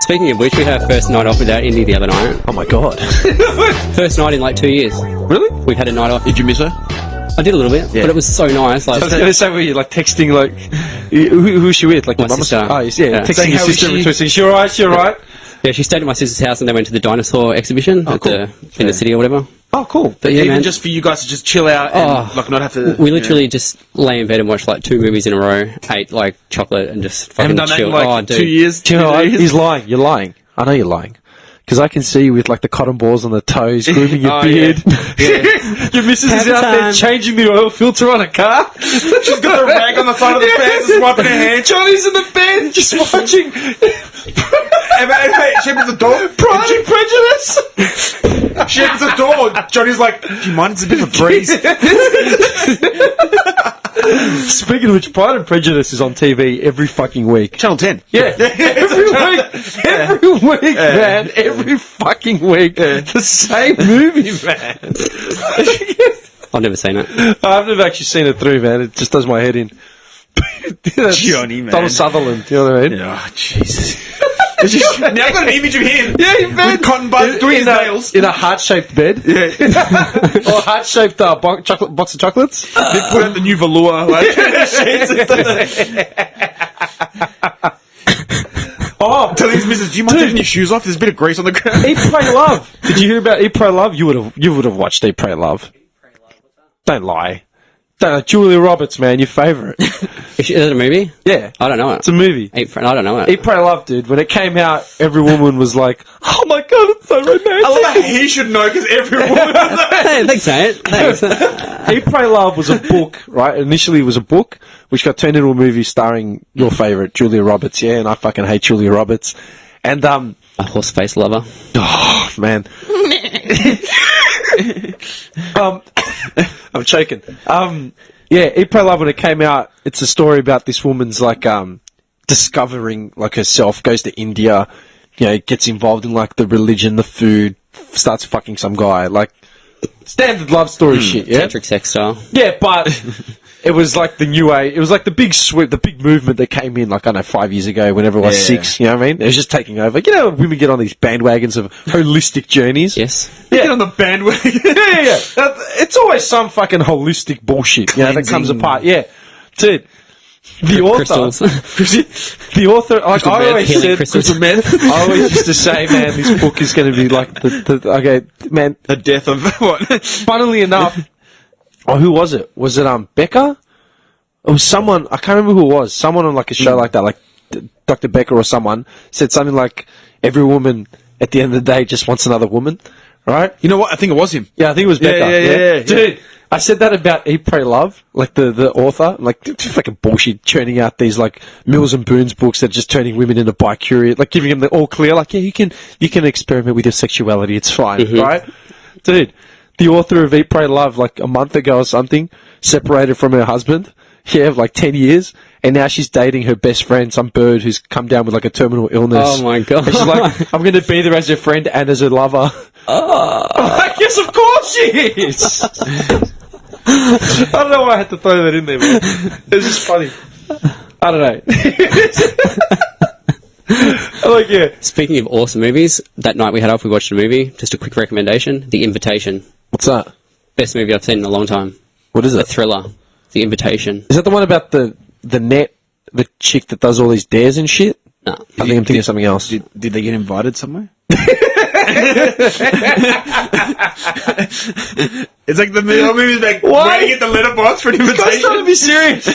Speaking of which, we had our first night off without Indy the other night. Oh my god. First night in like 2 years. Really? We've had a night off. Did you miss her? I did a little bit, but it was so nice. Like, I was going to say, were you like texting, like, who's she with? Like, My your mum? sister. Oh, yeah, texting Saying, your how is sister, she? saying, she alright, she alright? yeah, she stayed at my sister's house and they went to the dinosaur exhibition at cool. in the city or whatever. Oh, cool. But yeah, Even man, just for you guys to just chill out and like not have to. we literally just lay in bed and watched like 2 movies in a row, ate like chocolate and just fucking haven't done that chill. in like Oh, dude. 2 years. Do you know what? 2 days? He's lying. You're lying. I know you're lying. Because I can see you with like the cotton balls on the toes, grooming your beard. Yeah. Your missus is Have out there time. changing the oil filter on a car. She's got the rag on the side of the bed, just wiping her hands. Johnny's in the bed, just watching Hey, she opens the door. Pride and Prejudice. She opens the door. Johnny's like, do you mind? It's a bit of a breeze. Speaking of which, Pride and Prejudice is on TV every fucking week. Channel 10. Yeah, every week. Every week, man. Every fucking week. The same movie, man. I've never seen it. I've never actually seen it through, man. It just does my head in. That's Johnny, man. Donald Sutherland, you know what I mean? Oh, Jesus. Now I've got an image of him. Yeah, man. With cotton buds doing his nails. In a heart-shaped bed. Yeah. Or heart-shaped box of chocolates. They put out the new velour, like, sheets and stuff. Oh, tell his missus, do you mind taking your shoes off? There's a bit of grease on the ground. Eat, Pray, Love. Did you hear about Eat, Pray, Love? You would have watched Eat, Pray, Love. Don't lie. Julia Roberts, man, your favourite. Is it a movie? Yeah. I don't know it. It's a movie. I don't know it. Eat, Pray, Love, dude. When it came out, every woman was like, oh my god, it's so romantic. I love how he should know, because every woman... Hey, thanks, mate. Thanks. Eat, Pray, Love was a book, right? Initially it was a book, which got turned into a movie starring your favourite, Julia Roberts, yeah, and I fucking hate Julia Roberts. And, A horse face lover. oh, man. I'm choking. Yeah, Eat, Pray, Love, when it came out, it's a story about this woman's, like, discovering, like, herself, goes to India, you know, gets involved in, like, the religion, the food, starts fucking some guy, like, standard love story shit, yeah? Tantric sex style. Yeah, but it was like the new age. It was like the big sweep, the big movement that came in, like, I don't know, 5 years ago, whenever I was 6, you know what I mean? It was just taking over. You know, women get on these bandwagons of holistic journeys. Yes. Get on the bandwagon. Yeah. It's always some fucking holistic bullshit, you know, that comes apart. Yeah. Dude. The Crystals. the author, like, I always Healing said, crystals. I always used to say, man, this book is going to be like okay, man. The death of what? Funnily enough, who was it? Was it Becca? It was someone, I can't remember who it was. Someone on like a show like that, like Dr. Becker or someone said something like, every woman at the end of the day just wants another woman, right? You know what? I think it was him. Yeah, I think it was Becca. Yeah. Dude, I said that about Eat, Pray, Love, like the author. Like, it's fucking bullshit, churning out these, like, Mills and Boons books that are just turning women into bi-curious, like, giving them the all clear, like, yeah, you can experiment with your sexuality, it's fine, right? Dude, the author of Eat, Pray, Love, like, a month ago or something, separated from her husband, like 10 years, and now she's dating her best friend, some bird who's come down with, like, a terminal illness. Oh my god. And she's like, I'm going to be there as her friend and as her lover. Oh. I'm like, yes, of course she is! I don't know why I had to throw that in there, man. It's just funny. I don't know. Like, yeah. Speaking of awesome movies, that night we had off, we watched a movie. Just a quick recommendation: The Invitation. What's that? Best movie I've seen in a long time. What is A it? thriller. The Invitation. Is that the one about the chick that does all these dares and shit? No. I think I'm thinking of something else. Did they get invited somewhere? It's like the movie's like waiting at the letterbox for an invitation. Guys, trying to be serious.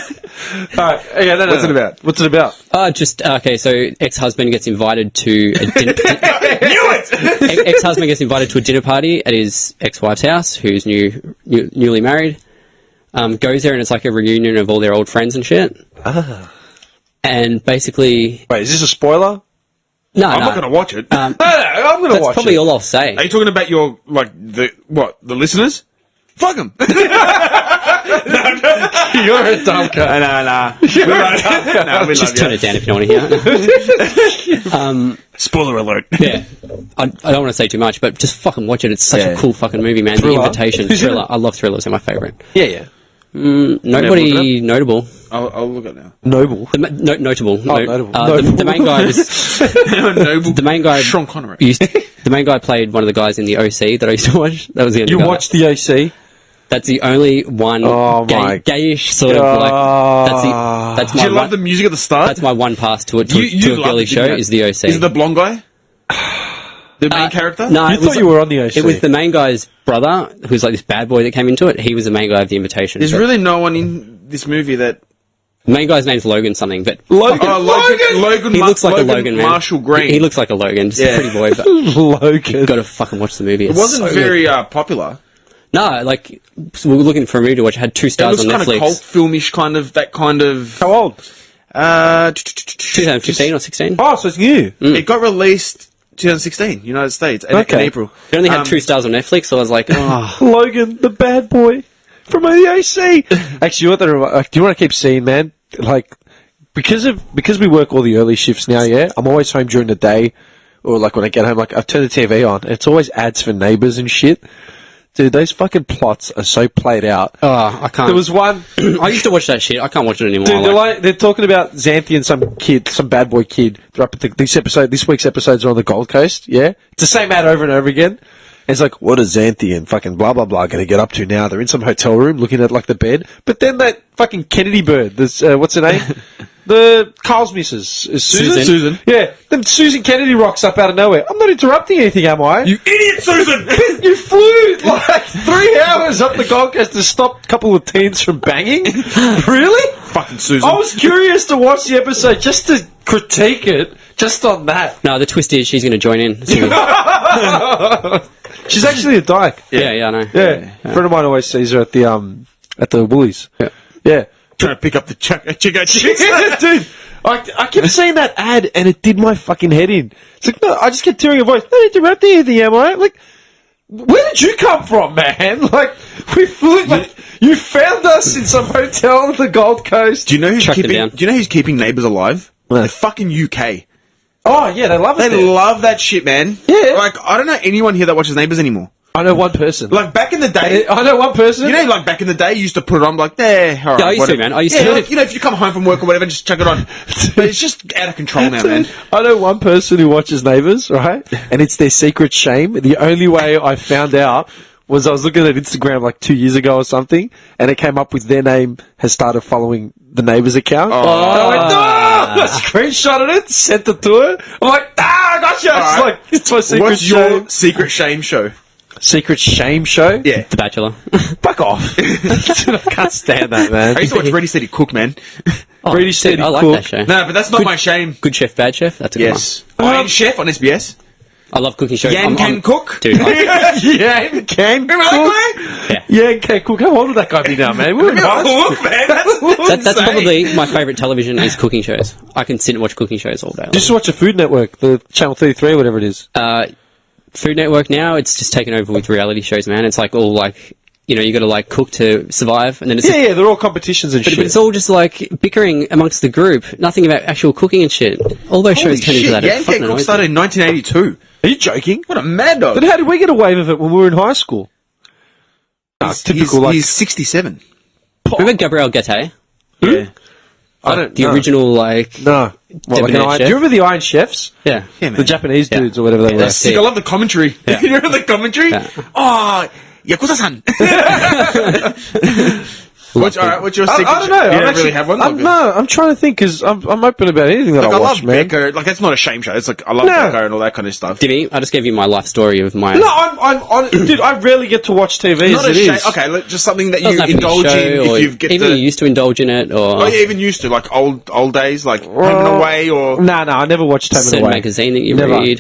Alright, yeah, no. What's it about? What's it about? Okay, so ex-husband gets invited to a dinner... Knew it! Ex-husband gets invited to a dinner party at his ex-wife's house, who's newly married. Goes there and it's like a reunion of all their old friends and shit. Ah. And basically... Wait, is this a spoiler? No, I'm not going to watch it. No, I'm going to That's watch probably it. all I'll say. Are you talking about your, like, the listeners? Fuck him. You're a dumb cunt. Nah. We Just love turn you. it down if you don't want to hear it. Spoiler alert. Yeah. I don't want to say too much, but just fucking watch it. It's such Yeah. a cool fucking movie, man. Thriller? The Invitation. Thriller. I love thrillers. They're my favourite. Yeah. Nobody notable. I'll look at it now. Noble. Notable. Notable. The main guy was... Noble. The main guy... Sean Connery. The main guy played one of the guys in the OC that I used to watch. That was the only You guy. watched the AC? That's the only one Oh my gayish sort of like... That's Do my you love one, the music at the start? that's my one pass to a You love girly it, show didn't you? is the OC. Is it the blonde guy? The main character? No, You it thought was, you were on the AC. It was the main guy's brother, who's like this bad boy that came into it. He was the main guy of the Invitation. There's really no one in this movie that... The main guy's name's Logan something, but Logan. Logan. he looks like a Logan, man. Marshall Green. He looks like a Logan, just Yeah. a pretty boy, but Logan. gotta fucking watch the movie. It It's wasn't so very good. popular. No, like, we were looking for a movie to watch. It had 2 It stars was on kind Netflix. of cult filmish, kind of that kind of. How old? 2015 or 16. Oh, so it's new. It got released 2016, United States, in Okay. April. It only had 2 stars on Netflix, so I was like, oh. Logan, the bad boy from the AC. Actually, do you want to keep seeing, man? Like, because we work all the early shifts now, yeah, I'm always home during the day, or like when I get home, like I've turned the TV on, and it's always ads for Neighbours and shit. Dude, those fucking plots are so played out. Oh, I can't. There was one, I used to watch that shit. I can't watch it anymore. dude, they're talking about Xanthi and some bad boy kid. They're up at this week's episodes are on the Gold Coast, yeah? It's the same ad over and over again. And it's like, what is Xanthi and fucking blah, blah, blah going to get up to now? They're in some hotel room looking at, like, the bed. But then that fucking Kennedy bird, this, what's her name? The Carl's missus. Is Susan. Yeah. Then Susan Kennedy rocks up out of nowhere. I'm not interrupting anything, am I? You idiot, Susan! You flew like 3 hours up the Gold Coast to stop a couple of teens from banging? Really? Fucking Susan. I was curious to watch the episode just to critique it, just on that. No, the twist is she's going to join in. She's actually a dyke. Yeah, I know. Yeah. A friend of mine always sees her at the Woolies. Yeah. Yeah. Trying to pick up the chicken. Yeah, dude. I kept seeing that ad and it did my fucking head in. It's like, no, I just kept hearing a voice. Not interrupting anything, am I? Like, where did you come from, man? Like, we flew, like, you found us in some hotel on the Gold Coast. Do you know who's Track them keeping? down. Do you know who's keeping Neighbours alive? What? The fucking UK. Oh, yeah, they love it. They there. love that shit, man. Yeah. Like, I don't know anyone here that watches Neighbours anymore. I know one person. Like, back in the day, I know one person. you know, like, back in the day, you used to put it on, like, there, alright. Yeah, I used to, man. I used yeah, to. like, you know, if you come home from work or whatever, just chuck it on. But it's just out of control now, man. I know one person who watches Neighbours, right? And it's their secret shame. The only way I found out was I was looking at Instagram like 2 years ago or something, and it came up with their name has started following the Neighbours account. And I went, no! I screenshotted it, sent it to her. I'm like, I gotcha! It's Alright. like, it's my secret What's shame. your secret shame show? Secret shame show? Yeah. The Bachelor. Fuck off. I can't stand that, man. I used to watch Ready Steady Cook, man. Ready, dude, Steady, I like Cook. that show. No, but that's not my shame. Good Chef, Bad Chef. That's a good Yes. Iron Chef on SBS. one. I love cooking shows. Yan can cook. Dude, Yeah, can Remember cook. that yeah. Yeah, can cook. How old would that guy be now, man? We're in high guy? school. Look, man. That's That's insane. probably my favourite television is cooking shows. I can sit and watch cooking shows all day. Just watch the Food Network, the Channel 33, whatever it is. Food Network now, it's just taken over with reality shows, man. It's like all like, you know, you got to like cook to survive, and then it's Yeah, they're all competitions and but shit. it's all just like bickering amongst the group. Nothing about actual cooking and shit. All those Holy shows turn into shit, that. It Yan fucking can cook annoys started me. in 1982. Are you joking? What a mad dog. Then how did we get away with it when we were in high school? He's 67. Remember Gabrielle Gatte? Yeah. I don't The know. original like No. What, like an Debonair iron, chef? do you remember the Iron Chefs? yeah. Yeah, man. The Japanese Yeah. dudes or whatever they Yeah, were. that's Sick, I love the commentary. Yeah. You remember the commentary? Yeah. Oh, Yakuza-san. What's your secret? I don't know. You I'm don't actually, really have one? I'm, Okay. no, I'm trying to think because I'm open about anything that Like, I I watch, love man. Becca. Like, that's not a shame show. It's like, I love No. Becca and all that kind of stuff. Dimmy, I just gave you my life story of my. No, I'm on, dude. I rarely get to watch TV Not as a it shame. is. Okay, just something that Doesn't you have to be a indulge show, in or if you get even the... you used to indulge in it, or Oh, yeah, even used to, like old days, like Home and Away or No, I never watched Home and certain Away. magazine that you Never. read.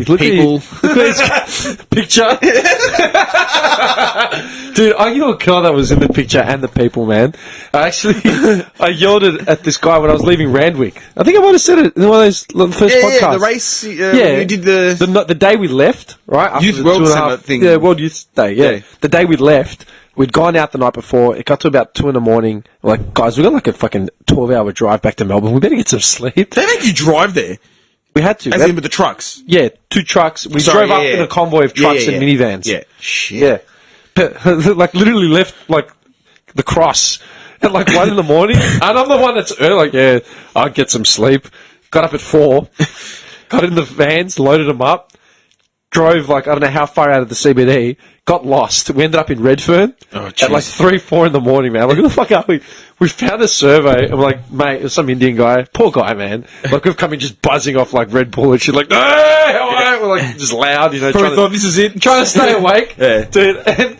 Look People. at his picture. Dude, you know what car that was in the picture? show and the people, man. I yelled at this guy when I was leaving Randwick. I think I might have said it in one of those first podcasts. Yeah, the race. You did the day we left, right? After Youth the World 2.5 Summit thing. Yeah, World Youth Day. Yeah. Yeah. The day we left, we'd gone out the night before. It got to about 2 a.m. We're like, guys, we got like a fucking 12-hour drive back to Melbourne. We better get some sleep. They make you drive there, We had to. as in with the trucks. Yeah, 2 trucks. We Sorry, drove up yeah, in yeah. a convoy of trucks and minivans. Yeah. Shit. Yeah. But, like, literally left, like, the cross at, like, 1 a.m. And I'm the one that's early, like, yeah, I'll get some sleep. Got up at 4. Got in the vans, loaded them up. Drove, like, I don't know how far out of the CBD. Got lost. We ended up in Redfern at, like, 3, 4 in the morning, man. Like, who the fuck are we? We found a survey, and we're like, mate, there's some Indian guy. Poor guy, man. Like, we've come in just buzzing off, like, Red Bull and shit. Like, hey, how are you? We're, like, just loud, you know. Probably thought this is it. Trying to stay awake. Yeah. Dude, and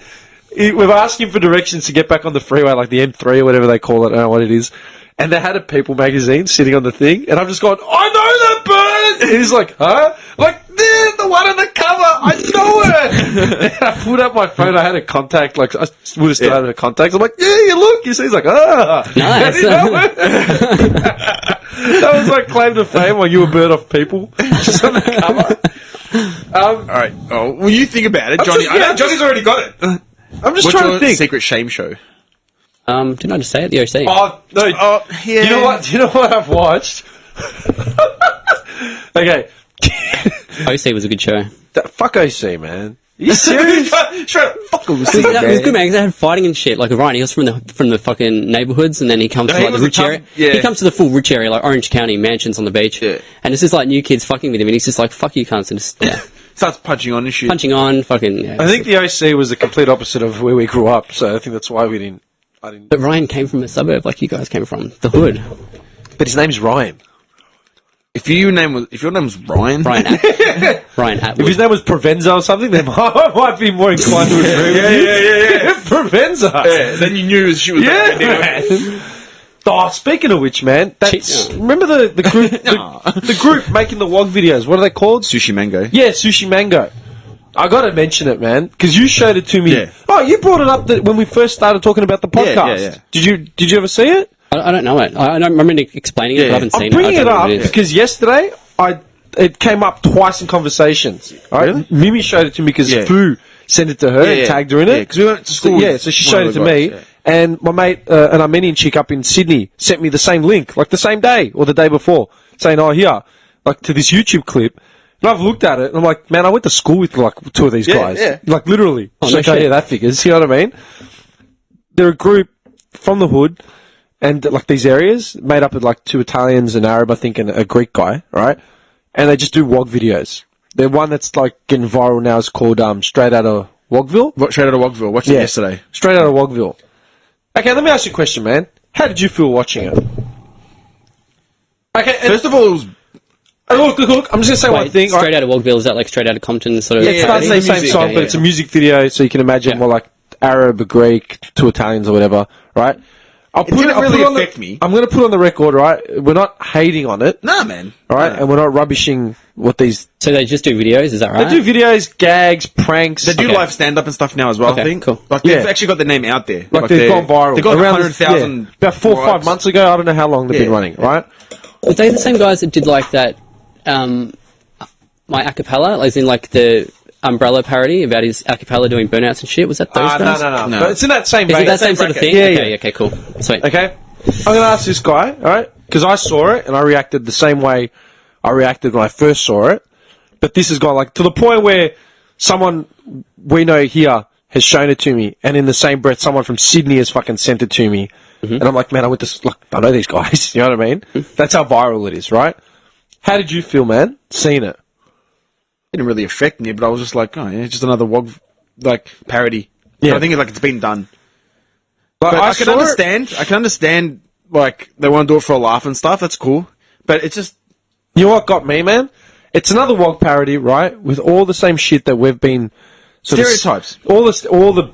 we've asked him for directions to get back on the freeway, like the M3 or whatever they call it. I don't know what it is. And they had a People magazine sitting on the thing, and I'm just going, I know that bird! And he's like, huh? Like, there, the one on the cover, I know it! And I pulled out my phone, I had a contact, like, I would have still had a contact. I'm like, yeah, you look, you see, he's like, Nice. And you know it? That was like claim to fame while you were bird off People, just on the cover. All right. Oh, well, you think about it, I'm Johnny. just- I know yeah, Johnny's already got it. I'm just What's trying your to think. secret shame show? Didn't I just say it? The OC. Oh, no. Oh, yeah. You know what? Do you know what I've watched? Okay. OC was a good show. Fuck OC, man. Are you serious? Straight up, fuck all this It was good, man, because they had fighting and shit. Like, Ryan, he was from the fucking neighbourhoods, and then he comes No, to, he like, the was a rich tough- area. yeah. He comes to the full rich area, like Orange County, mansions on the beach. Yeah. And it's just, like, new kids fucking with him, and he's just like, fuck you, cunts, and just, yeah. Starts punching on and shit. Punching on, fucking, yeah. I think the OC was the complete opposite of where we grew up, so I think that's why we didn't. I didn't. But Ryan came from a suburb, like you guys came from. The hood. But his name's Ryan. If your name was Ryan, Ryan If Atwood. his name was Provenza or something, then I might be more inclined to agree with you. yeah. Provenza. Yeah, then you knew she was Yeah, bad. man. Oh, speaking of which, man, that's remember the group the group making the Wog videos. What are they called? Sushi Mango. Yeah, Sushi Mango. I got to mention it, man, because you showed it to me. Yeah. Oh, you brought it up when we first started talking about the podcast. Yeah. Did you ever see it? I don't know it. I don't remember explaining it, but I haven't I'm seen bringing it. I it don't know up what it is. because yesterday it came up twice in conversations. Right? Really? Mimi showed it to me because Yeah. Fu sent it to her and tagged her in it. because we went to school. So she showed it to me, and my mate, an Armenian chick up in Sydney, sent me the same link, like the same day or the day before, saying, "Oh, here, like to this YouTube clip." And I've looked at it, and I'm like, "Man, I went to school with like 2 of these guys, yeah. like literally." Oh, So no okay, shit. yeah, that figures. You know what I mean? They're a group from the hood, and like these areas made up of like 2 Italians, an Arab, I think, and a Greek guy, right? And they just do Wog videos. The one that's like getting viral now is called Straight Out of Wogville. Straight out of Wogville. Watched it yesterday. Straight Out of Wogville. Okay, let me ask you a question, man. How did you feel watching it? Okay, First of all, it was look, I'm just gonna say one Wait, thing. straight out of Wogville, is that like straight out of Compton sort of? Yeah, it's not the same same music. song, Okay, but yeah. it's a music video, so you can imagine Yeah. more like Arab, Greek, 2 Italians or whatever, right? I'll didn't really affect me. I'm going to put on the record, right? We're not hating on it, nah, man. all right? Nah. And we're not rubbishing what these... So they just do videos, is that right? They do videos, gags, pranks. They do Okay. live stand up and stuff now as well. Okay, I think. cool. Like they've Yeah. actually got their name out there. like they've gone viral. They got Around 100,000. about 4 or 5 months ago. I don't know how long they've been Yeah. running, right? Were they the same guys that did like that, my acapella, as in like the Umbrella parody about his acapella doing burnouts and shit? Was that those guys? No. No. But it's in that same Is vein. it that same sort of bracket. thing? Yeah, okay, yeah. okay, cool. Sweet. Okay? I'm going to ask this guy, alright? Because I saw it and I reacted the same way I reacted when I first saw it. But this has gone like to the point where someone we know here has shown it to me, and in the same breath, someone from Sydney has fucking sent it to me. And I'm like, man, I went to, like, I know these guys. You know what I mean? That's how viral it is, right? How did you feel, man, seeing it? Didn't really affect me, but I was just like, oh yeah, just another Wog like parody. Yeah. I think it's like it's been done. Like, But I can saw it- understand. I can understand. Like they want to do it for a laugh and stuff. That's cool. But it's just You know what got me, man? It's another Wog parody, right? With all the same shit that we've been sort of Stereotypes. all the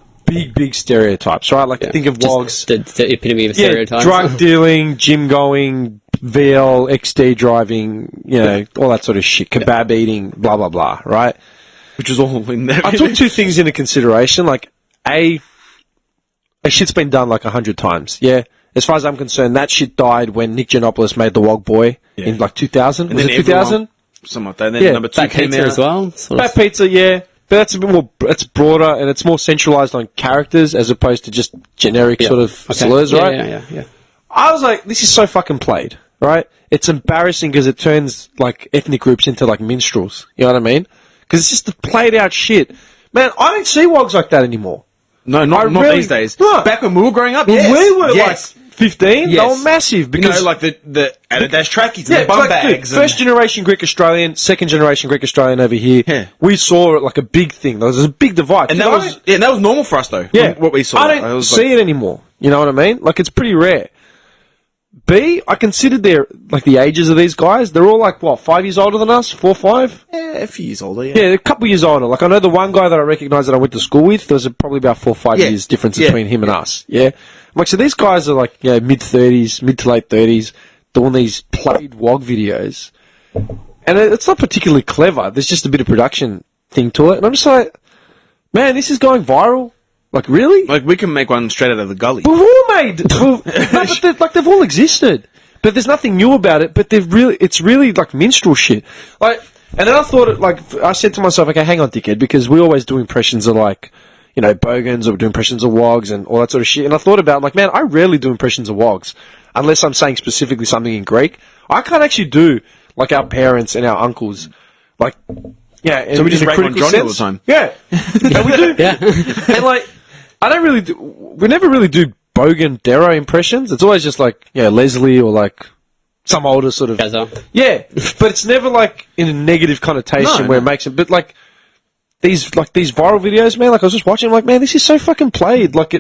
big stereotypes, right? Like think of Wogs. Just the epitome of a Yeah, stereotype. drug dealing, gym going, VL, XD driving, you know, all that sort of shit. Kebab eating, blah blah blah, right? which is all in there. I took 2 things into consideration. Like, A, That shit's been done like 100 times. Yeah. As far as I'm concerned, that shit died when Nick Giannopoulos made the Wog Boy in like 2000. And Was then it 2000? Something like that. And then Yeah. number 2 Fat came Pizza out. as well. Sort of. Fat Pizza, yeah. But that's a bit more, it's broader and it's more centralised on characters as opposed to just generic sort of slurs, yeah, right? Yeah. I was like, this is so fucking played, right? It's embarrassing because it turns like ethnic groups into like minstrels. You know what I mean? Because it's just the played out shit. Man, I don't see wogs like that anymore. No, not really- these days. No. Back when we were growing up, When yes. we were yes. like 15, they Yes. were massive You because know, like the Adidas trackies and yeah, the bum like, dude, bags. first generation Greek Australian, second generation Greek Australian over here. Yeah. We saw it like a big thing. There was a big divide. and that was normal for us though. Yeah, what we saw. I don't was see it anymore. You know what I mean? Like it's pretty rare. B, I considered the ages of these guys. They're all like what, 5 years older than us, 4 or 5. Yeah, a few years older. Yeah, they're a couple years older. Like I know the one guy that I recognise that I went to school with. There's probably about 4 or 5 Yeah. years difference Yeah. between him and us. Yeah, I'm like so these guys are like mid 30s, mid to late 30s, doing these played wog videos, and it's not particularly clever. There's just a bit of production thing to it, and I'm just like, man, this is going viral. Like really? Like we can make one straight out of the gully. We've all made, no, but they've all existed. But there's nothing new about it. But it's really like minstrel shit. Like, and then I thought, I said to myself, okay, hang on, dickhead, because we always do impressions of like, Bogans, or we do impressions of Wogs and all that sort of shit. And I thought about, like, man, I rarely do impressions of Wogs unless I'm saying specifically something in Greek. I can't actually do like our parents and our uncles, like, yeah. So we just in a rag on critical Johnny all the sense. time. Yeah, and we do. Yeah. And like, we never really do Bogan Darrow impressions. It's always just like, Leslie or like some older sort of. Gaza. Yeah, but it's never like in a negative connotation No, where no. it makes it. But like these viral videos, man. Like I was just watching, I'm like, man, this is so fucking played. Like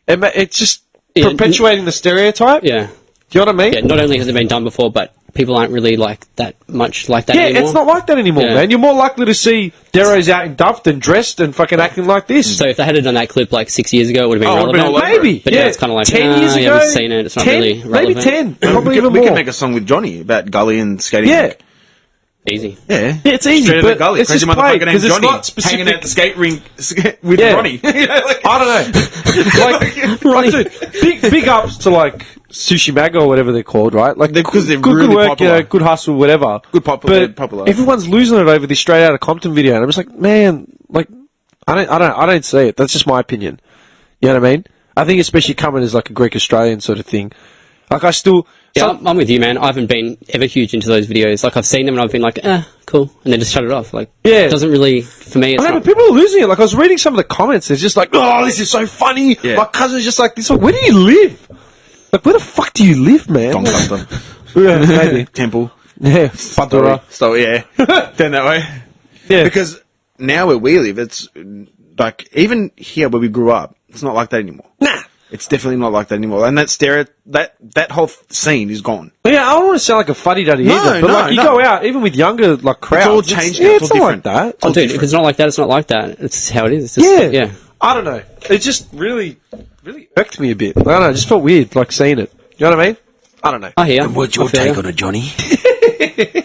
it's just Yeah, perpetuating the stereotype. Yeah. Do you know what I mean? Yeah, not only has it been done before, but people aren't really like that much like that Yeah, anymore. it's not like that anymore, Yeah. man. You're more likely to see Darrow's out in duffed and dressed and fucking acting like this. So if they had done that clip like 6 years ago, it would have been Oh, it would've been relevant. all over Maybe, But yeah. now it's kind of like, 10 years ago, yeah, we've seen it. It's not 10, really relevant. maybe 10, probably we even we more. can make a song with Johnny about gully and skating. Yeah. Easy. Yeah. Yeah, it's easy, Straight out of but the gully. it's Crazy just played, motherfucker named 'cause it's Johnny not specific- hanging out the skate ring with Yeah. Ronnie. I don't know. like, dude, big ups to like Sushi Maga or whatever they're called, right? Like, Because they're good really work, popular. good hustle, whatever. Good but popular. everyone's losing it over this straight out of Compton video, and I'm just like, man, like, I don't see it. That's just my opinion. You know what I mean? I think especially coming as like a Greek Australian sort of thing. Like I still. Yeah, I'm with you, man. I haven't been ever huge into those videos. Like, I've seen them and I've been like, cool. And then just shut it off. Like, Yeah. it doesn't really, for me, it's I know, not. but people are losing it. Like, I was reading some of the comments. It's just like, oh, this is so funny. Yeah. My cousin's just like this. Like, where do you live? Like, where the fuck do you live, man? Doncaster. Yeah, maybe. Temple. Yeah, Pandora. So yeah. Down that way. Yeah. Because now where we live, it's like, even here where we grew up, it's not like that anymore. Nah. It's definitely not like that anymore. And that whole scene is gone. Yeah, I don't want to sound like a fuddy-duddy No, either, but no, like you no. go out, even with younger like crowds, all changed now, Yeah, it's it's all not like different. that. Oh, dude, if it's not like that, it's not like that. It's how it is. It's just, Yeah, yeah. I don't know. It just really irked me a bit. I don't know. It just felt weird, like seeing it. You know what I mean? I don't know. I hear. What's I your feel take ya. on it, Johnny?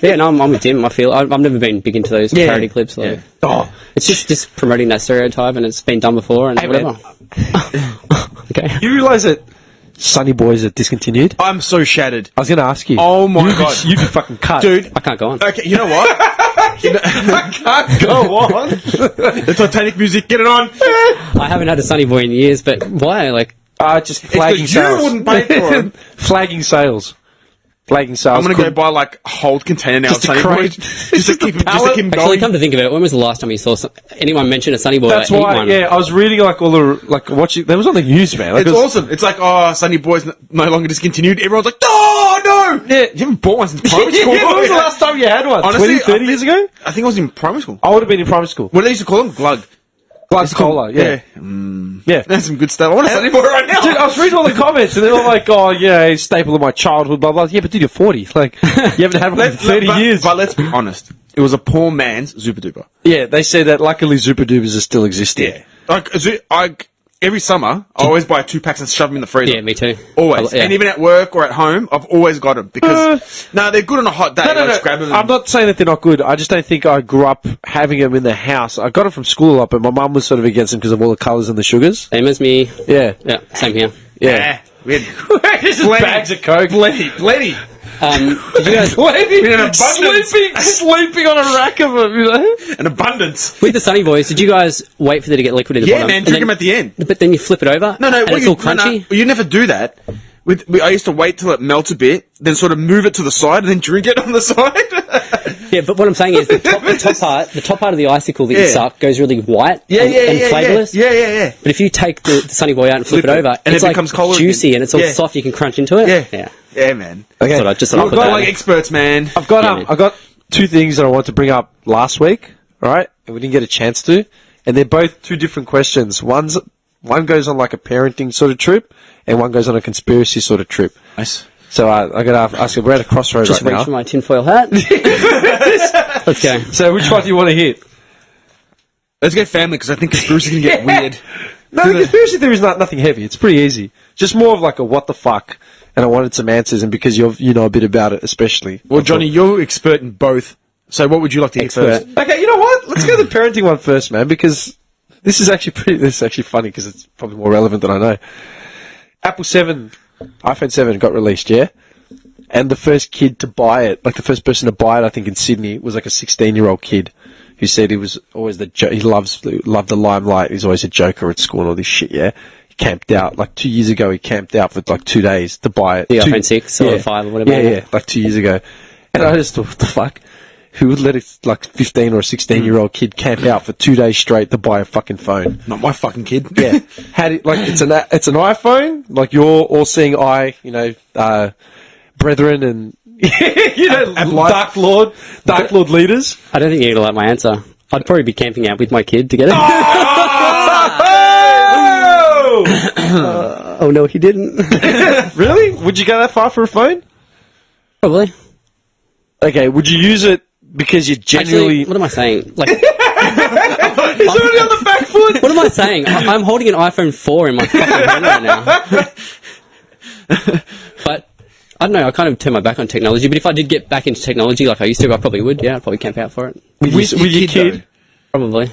Yeah, no, I'm with Tim. I feel I've never been big into those parody clips. Like, Yeah. Oh, it's just promoting that stereotype, and it's been done before, and Hey, whatever. Okay. you realise that Sunny Boys are discontinued? I'm so shattered. I was going to ask you. Oh my You'd be- God. you'd be fucking cut, Dude. I can't go on. Okay, you know what? Can't go on. The Titanic music, get it on. I haven't had a Sunny Boy in years, but why? Like, Just flagging 'cause you sales. wouldn't pay for 'em. Flagging sales. Flagging sales. I'm gonna go Couldn't- buy like a whole container now of Just a Sunny crate. Boys. Just to Just a keep him pallet. actually, going. come to think of it, when was the last time you saw anyone mention a Sunny Boy? That's or eat why, one? yeah, I was reading like all the, like watching, there was on the news, man. Like, It's it was- awesome. It's like, oh, Sunny Boys no longer discontinued. Everyone's like, oh, no! Yeah. You haven't bought one since primary school. Yeah, when was the last time you had one? Honestly, 20, 30 years ago? I think I was in primary school. I would have been in primary school. What do they used to call them? Glug. Glug Cola, yeah. Yeah. That's some good stuff. I want a Sunny Boy right now. Dude, I was reading all the comments and they were like, oh, yeah, it's a staple of my childhood, blah, blah. Yeah, but dude, you're 40. Like, you haven't had one in 30 years. But let's be honest. It was a poor man's Zupa Duper. Yeah, they say that luckily Zupa Dubas are still existing. Like, every summer, I always buy 2 packs and shove them in the freezer. Yeah, me too. Always. Yeah. And even at work or at home, I've always got them because, they're good on a hot day. No. Just grab them. I'm not saying that they're not good. I just don't think I grew up having them in the house. I got them from school a lot, but my mum was sort of against them because of all the colours and the sugars. Same as me. Yeah. Yeah, same here. Yeah. We had Just bags of Coke. plenty. Did you guys, sleeping on a rack of them, you know? An abundance. with the Sunny Boys, did you guys wait for there to get liquid in the Yeah, bottom? man, and drink then- them at the end. But then you flip it over? No, and it's all crunchy? You never do that. I used to wait till it melts a bit, then sort of move it to the side, and then drink it on the side. Yeah, but what I'm saying is the top part of the icicle that you suck goes really white and flavourless. Yeah. But if you take the Sunny Boy out and flip it over, and it's it like becomes colder juicy again. and it's all Yeah. soft. You can crunch into it. Yeah, man. Okay. So I just thought I'd We've put got that Like in. experts, man. I've got Yeah, man. I got 2 things that I want to bring up last week, right? And we didn't get a chance to, and they're both 2 different questions. One goes on like a parenting sort of trip, and one goes on a conspiracy sort of trip. Nice. So I got to ask you, we're at a crossroads Just right reach now. for my tinfoil hat. Let's go. So which one do you want to hit? Let's get family because I think conspiracy can get weird. No, the conspiracy theory is nothing heavy. It's pretty easy. Just more of like a what the fuck. And I wanted some answers, and because you know a bit about it, especially. Well, Johnny, you're expert in both. So what would you like to hear first? Okay, you know what? Let's go to the parenting one first, man, because this is actually funny because it's probably more relevant than I know. iPhone 7 got released, yeah? And the first kid to buy it, like the first person to buy it, I think in Sydney, was like a 16-year-old kid who said he was always he loved the limelight. He's always a joker at school and all this shit, yeah? He camped out, like 2 years ago, he camped out for like 2 days to buy it. The iPhone 6 or 5 or whatever. Yeah, like 2 years ago. And I just thought, what the fuck? Who would let a like 15 or a 16-year-old kid camp out for 2 days straight to buy a fucking phone? Not my fucking kid. Yeah. It's an iPhone, like your all-seeing eye, you know, brethren and, you know, Dark Lord leaders. I don't think you're going to like my answer. I'd probably be camping out with my kid together. Oh no, he didn't. Really? Would you go that far for a phone? Probably. Okay, would you use it because you genuinely... Actually, what am I saying? Like, He's already on the back foot! what am I saying? I'm holding an iPhone 4 in my fucking hand right now. But I don't know. I kind of turned my back on technology. But if I did get back into technology like I used to, I probably would. Yeah, I'd probably camp out for it. With your kid? Probably.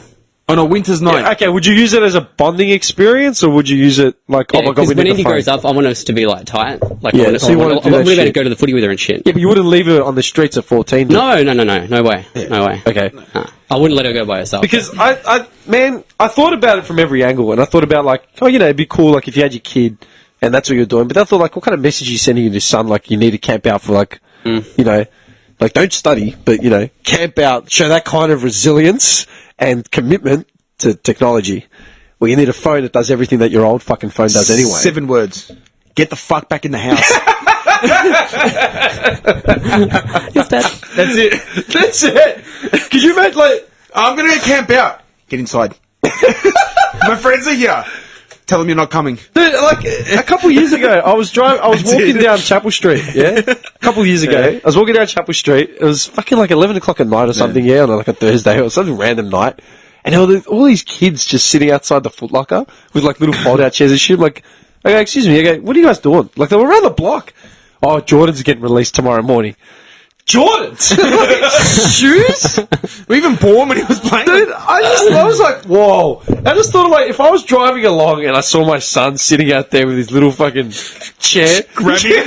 On a winter's night. Yeah, okay, would you use it as a bonding experience, or would you use it like, Yeah, oh my god, because we when need Indy the phone? grows up, I want us to be like tight. Like, Yeah, I want, so you I wanna want, do I that want to be able to shit. go to the footy with her and shit. Yeah, but you wouldn't leave her on the streets at 14. No, no way. No way. Okay. I wouldn't let her go by herself. Because I thought about it from every angle, and I thought about like, oh, you know, it'd be cool like if you had your kid and that's what you're doing. But I thought like, what kind of message are you sending to your son? Like, you need to camp out for like, you know, like don't study, but you know, camp out, show that kind of resilience and commitment to technology. Well, you need a phone that does everything that your old fucking phone does anyway. 7 words. Get the fuck back in the house. That's it. That's it. Could you imagine like, I'm going to camp out. Get inside. My friends are here. Tell them you're not coming. dude, like a couple years ago, I was walking down Chapel Street, yeah? A couple years ago, I was walking down Chapel Street. It was fucking like 11 o'clock at night or something, yeah, on like a Thursday or some random night. And all these kids just sitting outside the Foot Locker with like little fold-out chairs and shit. I'm like, okay, excuse me, okay, what are you guys doing? Like, they were around the block. Oh, Jordan's getting released tomorrow morning. Jordans? Shoes? We even born when he was playing. Dude, I was like, whoa. I just thought, like, if I was driving along and I saw my son sitting out there with his little fucking chair. Grab him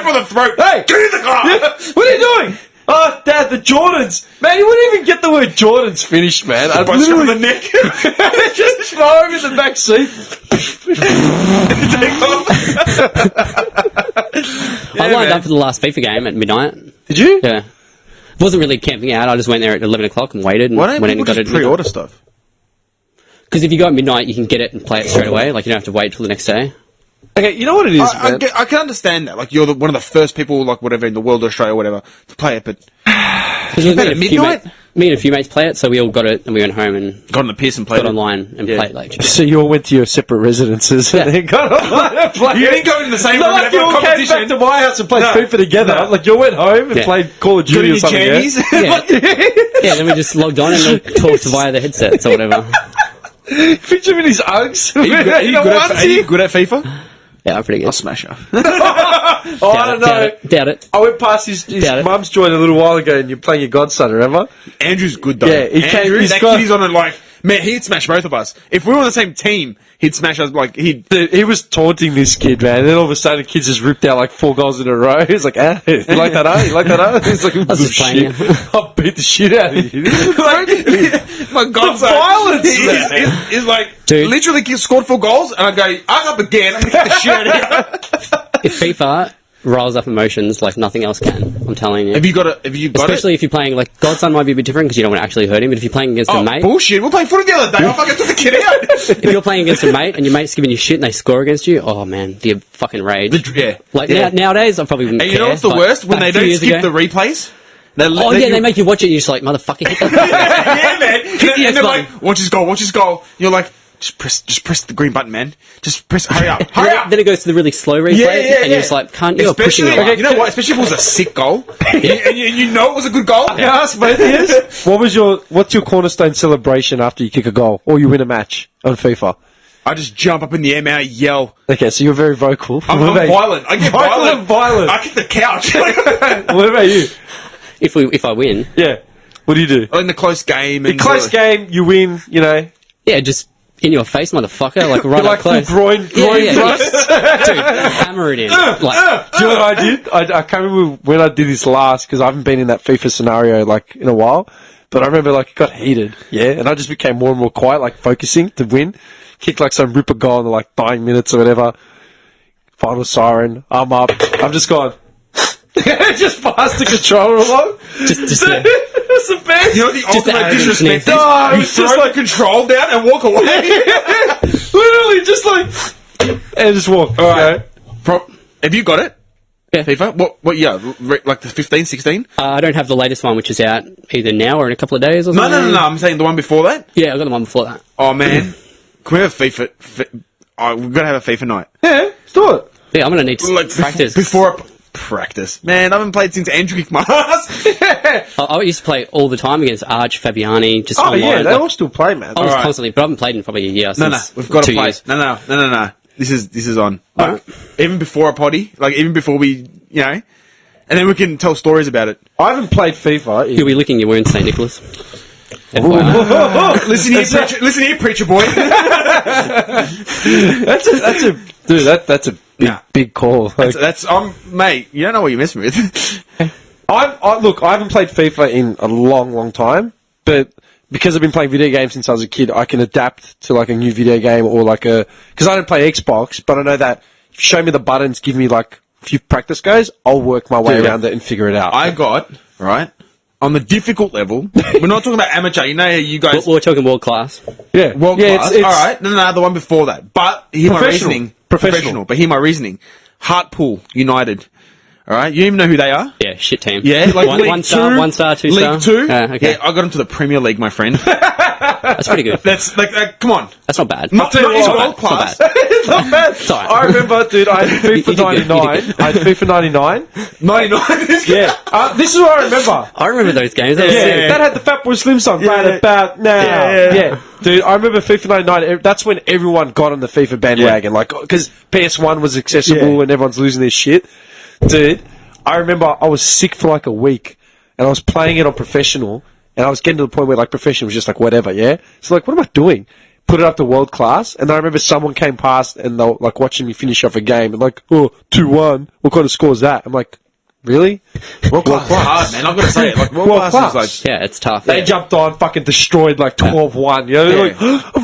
by the throat. Hey! Get in the car! Yeah, what are you doing? Oh, Dad, the Jordans. Man, you wouldn't even get the word Jordans finished, man. I'd By literally the neck. just throw him in the back seat. I lined up for the last FIFA game at midnight. Did you? Yeah. Wasn't really camping out. I just went there at 11 o'clock and waited. And Why don't went in people and got just it. pre-order stuff? Because if you go at midnight, you can get it and play it straight away. Like, you don't have to wait till the next day. Okay, you know what it is, man? I can understand that. Like, you're one of the first people, like, whatever, in the world of Australia or whatever, to play it, but... Because me, at midnight? Me and a few mates play it, so we all got it and we went home and Got on the piss and played got it. online and Yeah. played like. So you all went to your separate residences and then got online and played. You didn't go into the same Not room like and you have a all came competition. back to my house and played No. FIFA together. No. Like, you went home and Yeah. played Call of Duty or something, yeah? jammies. Yeah. Yeah, then we just logged on and talked via the headsets or whatever. Picture him in his Uggs. Are you good at FIFA? Yeah, I'm pretty good. I'll smash her. I don't know. Doubt it. I went past his Doubt it. mum's joint a little while ago, and you're playing your godson, remember? Andrew's good though. Yeah, he Andrew, he's that got- kid is on it like, man, he'd smash both of us. If we were on the same team, he'd smash us like, he'd... Dude, he was taunting this kid, man. And then all of a sudden, the kid just ripped out like 4 goals in a row. He's like, ah, you like that, huh? You like that, huh? He's like, was just playing, I'll beat the shit out of you. My God, The violence, is like, Dude. literally scored 4 goals, and I go, I'm up again, I'm gonna get the shit out of here. If FIFA riles up emotions like nothing else can, I'm telling you. Have you got it? Especially if you're playing, like, Godson might be a bit different because you don't want to actually hurt him, but if you're playing against a Oh, mate, bullshit. We're playing footy the other day. I fucking took the kid out. if you're playing against a mate and your mate's giving you shit and they score against you, oh man, the fucking rage. Yeah. Like, Yeah. nowadays, I probably wouldn't And care. you know what's the Like, worst? When back they a few don't years skip ago- the replays. Oh yeah, they make you watch it and you're just like, motherfucker, hit that. Yeah, man. Hit the And X they're button. like, watch his goal, watch his goal. You're like, just press the green button, man. Just press, hurry up, hurry up. Then it goes to the really slow replay, and you're just like, you're pushing Especially, it. you know what? Especially if it was a sick goal, and you know it was a good goal. Can I ask both of you? What's your cornerstone celebration after you kick a goal or you win a match on FIFA? I just jump up in the air, man. I yell. Okay, so you're very vocal. I'm violent. I get violent. Violent. I kick the couch. What about you? If I win, Yeah. What do you do? In the close game. In close game, you win, you know. yeah, just in your face, motherfucker, like right Like up close. full groin yeah. thrust. Dude, hammer it in. Like, Do you know what I did? I can't remember when I did this last because I haven't been in that FIFA scenario like in a while. But I remember like it got heated, yeah, and I just became more and more quiet, like focusing to win. Kicked like some ripper goal in the like dying minutes or whatever. Final siren. I'm up. I'm just gone. Just pass the controller along. just yeah. That's the best. You know what the Just ultimate the arrogance disrespect sneak. is? No, You it's throw just the like- control down and walk away. Literally, just like and just walk. All right. Have you got it? Yeah. FIFA? What year? Like the 15, 16? I don't have the latest one, which is out either now or in a couple of days or No, something. no. I'm saying the one before that. Yeah, I got the one before that. Oh man, can we have FIFA? Oh, we've got to have a FIFA night. Yeah, let's do it. Yeah, I'm gonna need to Like practice. before practice. Man, I haven't played since Andrew kicked my ass. I used to play all the time against Arch, Fabiani, just Oh online. yeah, they like, all still play, man. I was Alright. constantly, but I haven't played in probably a year. No, Since we've got to 2 play. years. No. This is on. Like, Alright. even before a potty, like even before we, you know, and then we can tell stories about it. I haven't played FIFA. You'll be licking your wounds, St. Nicholas. FYI. Listen here, preacher boy. That's a big call. Like, That's mate. You don't know what you're messing with. Look, I haven't played FIFA in a long time, but because I've been playing video games since I was a kid, I can adapt to like a new video game or like because I don't play Xbox, but I know that if you show me the buttons, give me like a few practice goes, I'll work my way Dude, around it and figure it out. I got right on the difficult level. We're not talking about amateur. You know, how you guys We're talking world class. yeah, world yeah, class. it's All right, no, the one before that. But hear my Professional. reasoning. Professional. But hear my reasoning. Hartpool United. All right, you even know who they are? Yeah, shit team. Yeah, like one, League one star, Two? 1 star, 2 star. League Two. Okay. Yeah, I got into the Premier League, my friend. That's pretty good. That's like, come on. That's not bad. Not tell you it's what, world it's class. not bad. It's not bad. Sorry. I remember, dude, I had You did FIFA good, you did 99. good. I had FIFA 99. 99 is Yeah. This is what I remember. I remember those games. That was Yeah, sick. that had the Fat Boy Slim song right about now. Yeah. Dude, I remember FIFA 99. That's when everyone got on the FIFA bandwagon, like because PS1 was accessible and everyone's losing their shit. Dude, I remember I was sick for like a week, and I was playing it on professional, and I was getting to the point where like professional was just like whatever, yeah. So like, what am I doing? Put it up to world class, and then I remember someone came past and they were like watching me finish off a game, and like, oh, 2-1. What kind of score is that? I'm like, really? world class. Hard, man. I've got to say it. Like world World class is class. like. Yeah, it's tough. They Yeah. jumped on, fucking destroyed like 12-1. You know,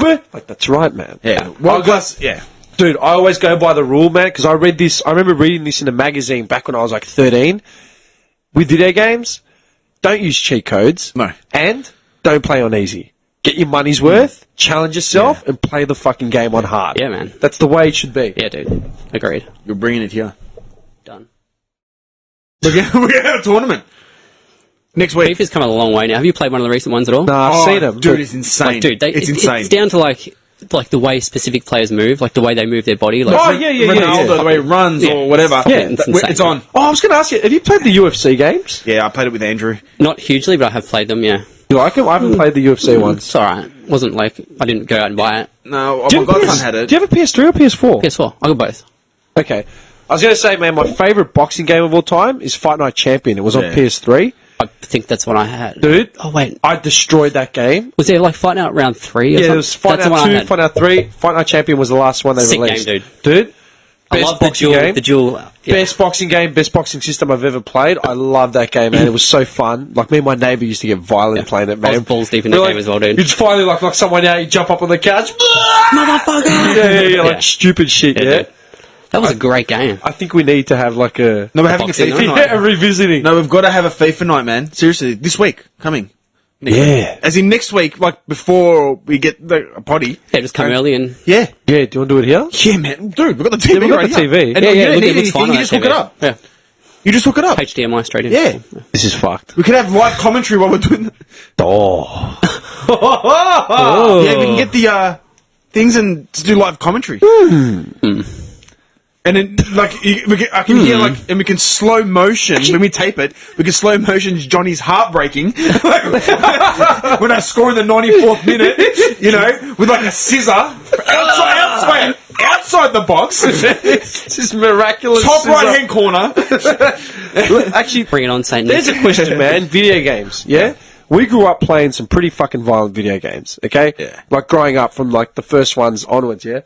Yeah. like that's right, man. Yeah, world class. Yeah. Dude, I always go by the rule, man, because I remember reading this in a magazine back when I was like 13. With video games, don't use cheat codes. No. And don't play on easy. Get your money's worth, challenge yourself, and play the fucking game on hard. Yeah, man. That's the way it should be. Yeah, dude. Agreed. You're bringing it here. Done. We're gonna have a tournament next week. FIFA's come a long way now. Have you played one of the recent ones at all? Nah, I've seen them. dude. It's insane. Like, dude, it's insane. It's down to like the way specific players move, like the way they move their body. Like, Oh, yeah. Ronaldo, the way he runs Yeah. or whatever. Yeah, it's insane. It's on. Oh, I was going to ask you, have you played the UFC games? Yeah, I played it with Andrew. Not hugely, but I have played them. Yeah. You like them? I haven't played the UFC ones. It's alright. Wasn't like, I didn't go out and buy it. No, Do my you, have a godson PS had it. do you have a PS3 or PS4? PS4. I got both. Okay. I was going to say, man, my favourite boxing game of all time is Fight Night Champion. It was on Yeah. PS3. I think that's what I had. Dude, Oh, wait. I destroyed that game. Was there like Fight Out round 3 or Yeah, something? there was Fight That's the one Out I 2, had. Fight Out 3, Fight Night Champion was the last one they Sick released. game, Dude, I best love the boxing dual, game. the dual, yeah. Best boxing game, best boxing system I've ever played. I love that game, man. It was so fun. Like, me and my neighbour used to get violent playing it, man. I was balls deep in that We're game as well, dude. You just finally like someone out, you jump up on the couch. Motherfucker! Yeah, like Yeah. stupid shit, Yeah, yeah? dude. That was a great game. I think we need to have like a... No, we're having a boxing FIFA night. night. Yeah, revisiting. No, we've got to have a FIFA night, man. Seriously, this week, coming. Yeah. As in next week, like before we get the potty. Yeah, just come early and... Yeah. Yeah, do you want to do it here? Yeah, man. Dude, we've got the TV Yeah, we've got right the here. TV. And Yeah, you yeah, don't look, need it looks fine anything, on you just that hook it TV. up. Yeah. You just hook it up. HDMI straight in. Yeah. This is fucked. We could have live commentary while we're doing that. Oh. Yeah, we can get the things and to do live commentary. And then, like, I can hear, like, and we can slow motion, when we tape it, we can slow motion Johnny's heartbreaking. When I score in the 94th minute, you know, with, like, a scissor outside the box. It's just miraculous. Top right-hand corner. Actually, Bring it on, St. Nick. there's a question, man. Video games, yeah? We grew up playing some pretty fucking violent video games, okay? Yeah. Like, growing up from, like, the first ones onwards, yeah?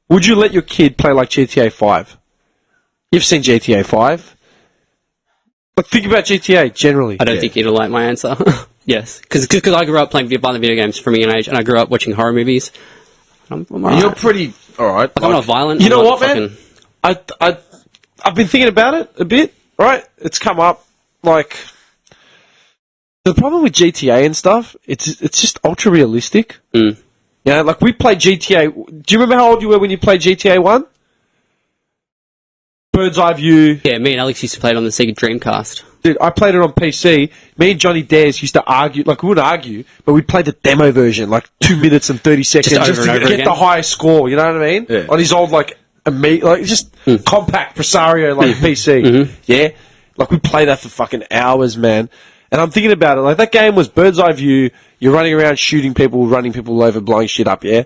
Would you let your kid play, like, GTA 5? You've seen GTA 5? Like, think about GTA, generally. I don't think you'd like my answer. Yes. Because I grew up playing violent video games from a young age, and I grew up watching horror movies. I'm alright. You're pretty alright. Like, I'm not violent. You I'm know not what, man? fucking- I've been thinking about it a bit, right? It's come up, like... The problem with GTA and stuff, it's just ultra realistic. Mm. Yeah, like we played GTA. Do you remember how old you were when you played GTA 1? Bird's eye view. Yeah, me and Alex used to play it on the Sega Dreamcast. Dude, I played it on PC. Me and Johnny Dares used to argue, like we wouldn't argue, but we'd play the demo version, like 2 minutes and 30 seconds, Just over to and over get again. the highest score. You know what I mean? Yeah. On his old like just compact Presario like PC. Yeah, like we play that for fucking hours, man. And I'm thinking about it, like that game was bird's eye view. You're running around shooting people, running people over, blowing shit up. Yeah,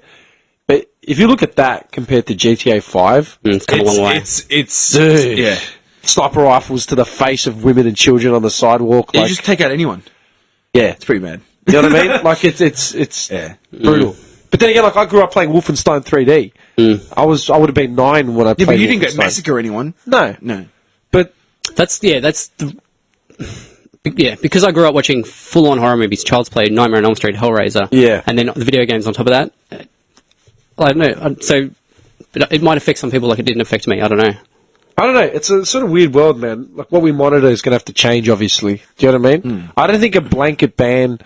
but if you look at that compared to GTA 5, It's come a long way. It's dude, yeah. sniper rifles to the face of women and children on the sidewalk. You Like, just take out anyone. yeah, It's pretty bad. you know what I mean? Like it's Yeah. brutal. But then again, like I grew up playing Wolfenstein 3D. I would have been 9 when I Yeah, played. but you didn't get Wolfenstein. massacre anyone. No, No. but That's the... Yeah, because I grew up watching full-on horror movies, Child's Play, Nightmare on Elm Street, Hellraiser, Yeah. and then the video games on top of that. I don't know. So it might affect some people like it didn't affect me. I don't know. I don't know. It's a sort of weird world, man. Like what we monitor is going to have to change, obviously. Do you know what I mean? I don't think a blanket ban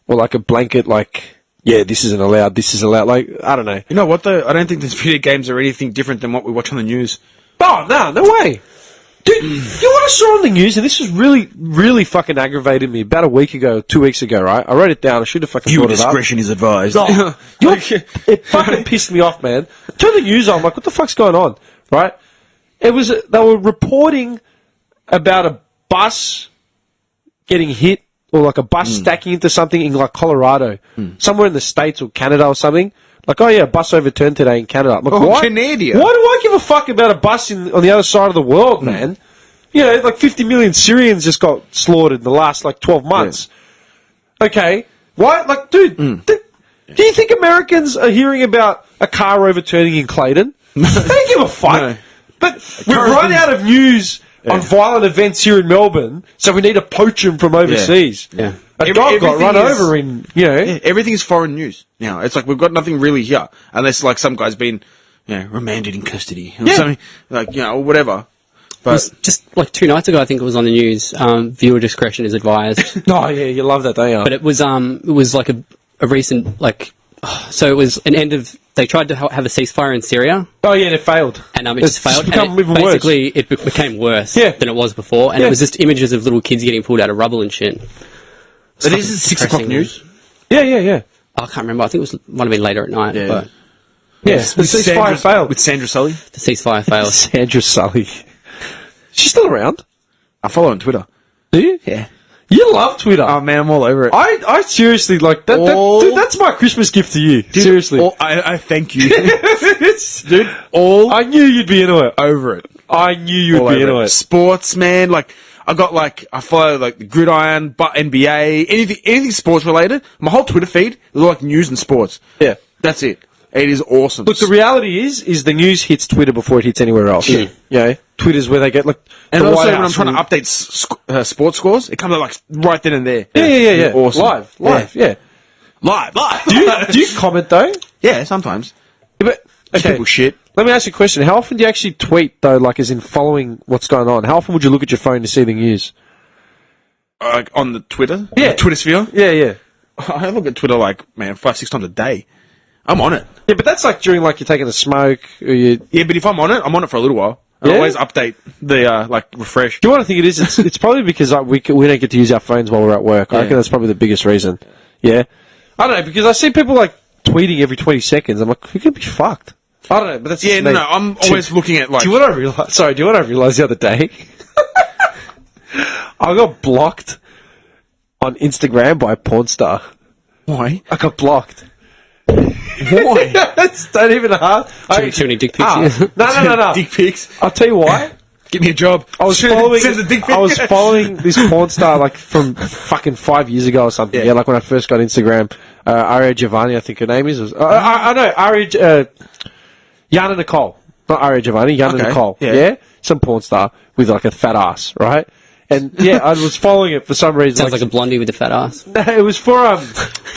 or like a blanket like, yeah, this isn't allowed. This is allowed. Like I don't know. You know what though? I don't think these video games are anything different than what we watch on the news. Oh no way. Dude, you know what I saw on the news, and this was really, really fucking aggravated me about a week ago, 2 weeks ago, right? I wrote it down. I should have fucking brought it up. is advised. Oh, it fucking pissed me off, man. Turn the news on, like, what the fuck's going on, right? It was, they were reporting about a bus getting hit, or like a bus stacking into something in like Colorado, somewhere in the States or Canada or something. Like, oh yeah, a bus overturned today in Canada. I'm like, Oh, why? Canada. Why do I give a fuck about a bus on the other side of the world, man? You know, like 50 million Syrians just got slaughtered in the last like 12 months. Okay, why? Like, dude, do you think Americans are hearing about a car overturning in Clayton? They don't give a fuck. No. But we've run out of news on violent events here in Melbourne, so we need to poach them from overseas. Yeah. A dog got run Everything is- over in, you know. Yeah, everything is foreign news now. It's like we've got nothing really here, unless like some guy's been, you know, remanded in custody or something, like or whatever. It was just like 2 nights ago, I think it was on the news. Viewer discretion is advised. Oh yeah, you love that, don't you? But it was like a recent like. So it was an end of. They tried to have a ceasefire in Syria, Oh yeah, it failed. and it It's just failed. become And even worse. basically, it became worse Yeah. than it was before, and Yeah. it was just images of little kids getting pulled out of rubble and shit. But this is 6 o'clock depressing, news. Yeah. I can't remember. I think it was might have been later at night, Yeah. but Yeah, the ceasefire failed. With Sandra Sully. the ceasefire failed. Sandra Sully. She's still around. I follow her on Twitter. Do you? Yeah. You love Twitter. Oh man, I'm all over it. I seriously like that. Dude, that's my Christmas gift to you. Seriously, I thank you, dude. all I knew you'd be into it. over it. I knew you'd All be over into it. Sports, man. Like I follow like the gridiron, but NBA, anything sports related. My whole Twitter feed is all like news and sports. Yeah. That's it. It is awesome. Look, the reality is the news hits Twitter before it hits anywhere else. Yeah. Yeah, Twitter's where they get like. and the also White when I'm House trying to will- update sports scores, it comes out like right then and there. Yeah. Awesome. Live. Yeah. Live. Do you comment though? Yeah, sometimes. But okay. People shit. Let me ask you a question. How often do you actually tweet though? Like, as in following what's going on? How often would you look at your phone to see the news? Like on the Twitter, Yeah. the Twitter sphere. Yeah. I look at Twitter like 5-6 times a day. I'm on it. Yeah, but that's like during like you're taking a smoke or you. Yeah, but if I'm on it for a little while. I Yeah? always update the refresh. Do you want to think it is? It's probably because like, we don't get to use our phones while we're at work. I reckon that's probably the biggest reason. Yeah, I don't know because I see people like tweeting every 20 seconds. I'm like, we could be fucked. I don't know, but that's Yeah, just no. me. I'm always looking at like. Do you know what I realized? Sorry, do you know what I realized the other day? I got blocked on Instagram by a porn star. Why? I got blocked. Why? That's not even hard. Too many dick pics. No. Dick pics. I'll tell you why. Give me a job. I was following. Send the dick pic. I was following this porn star like from fucking 5 years ago or something. Yeah. Yeah, like when I first got Instagram. Aria Giovanni, I think her name is. I know Aria. Yana Nicole, not Aria Giovanni. Yana Okay, Nicole. yeah. Yeah, some porn star with like a fat ass, right? And yeah, I was following it for some reason. Sounds like a blondie with a fat ass. No, it was for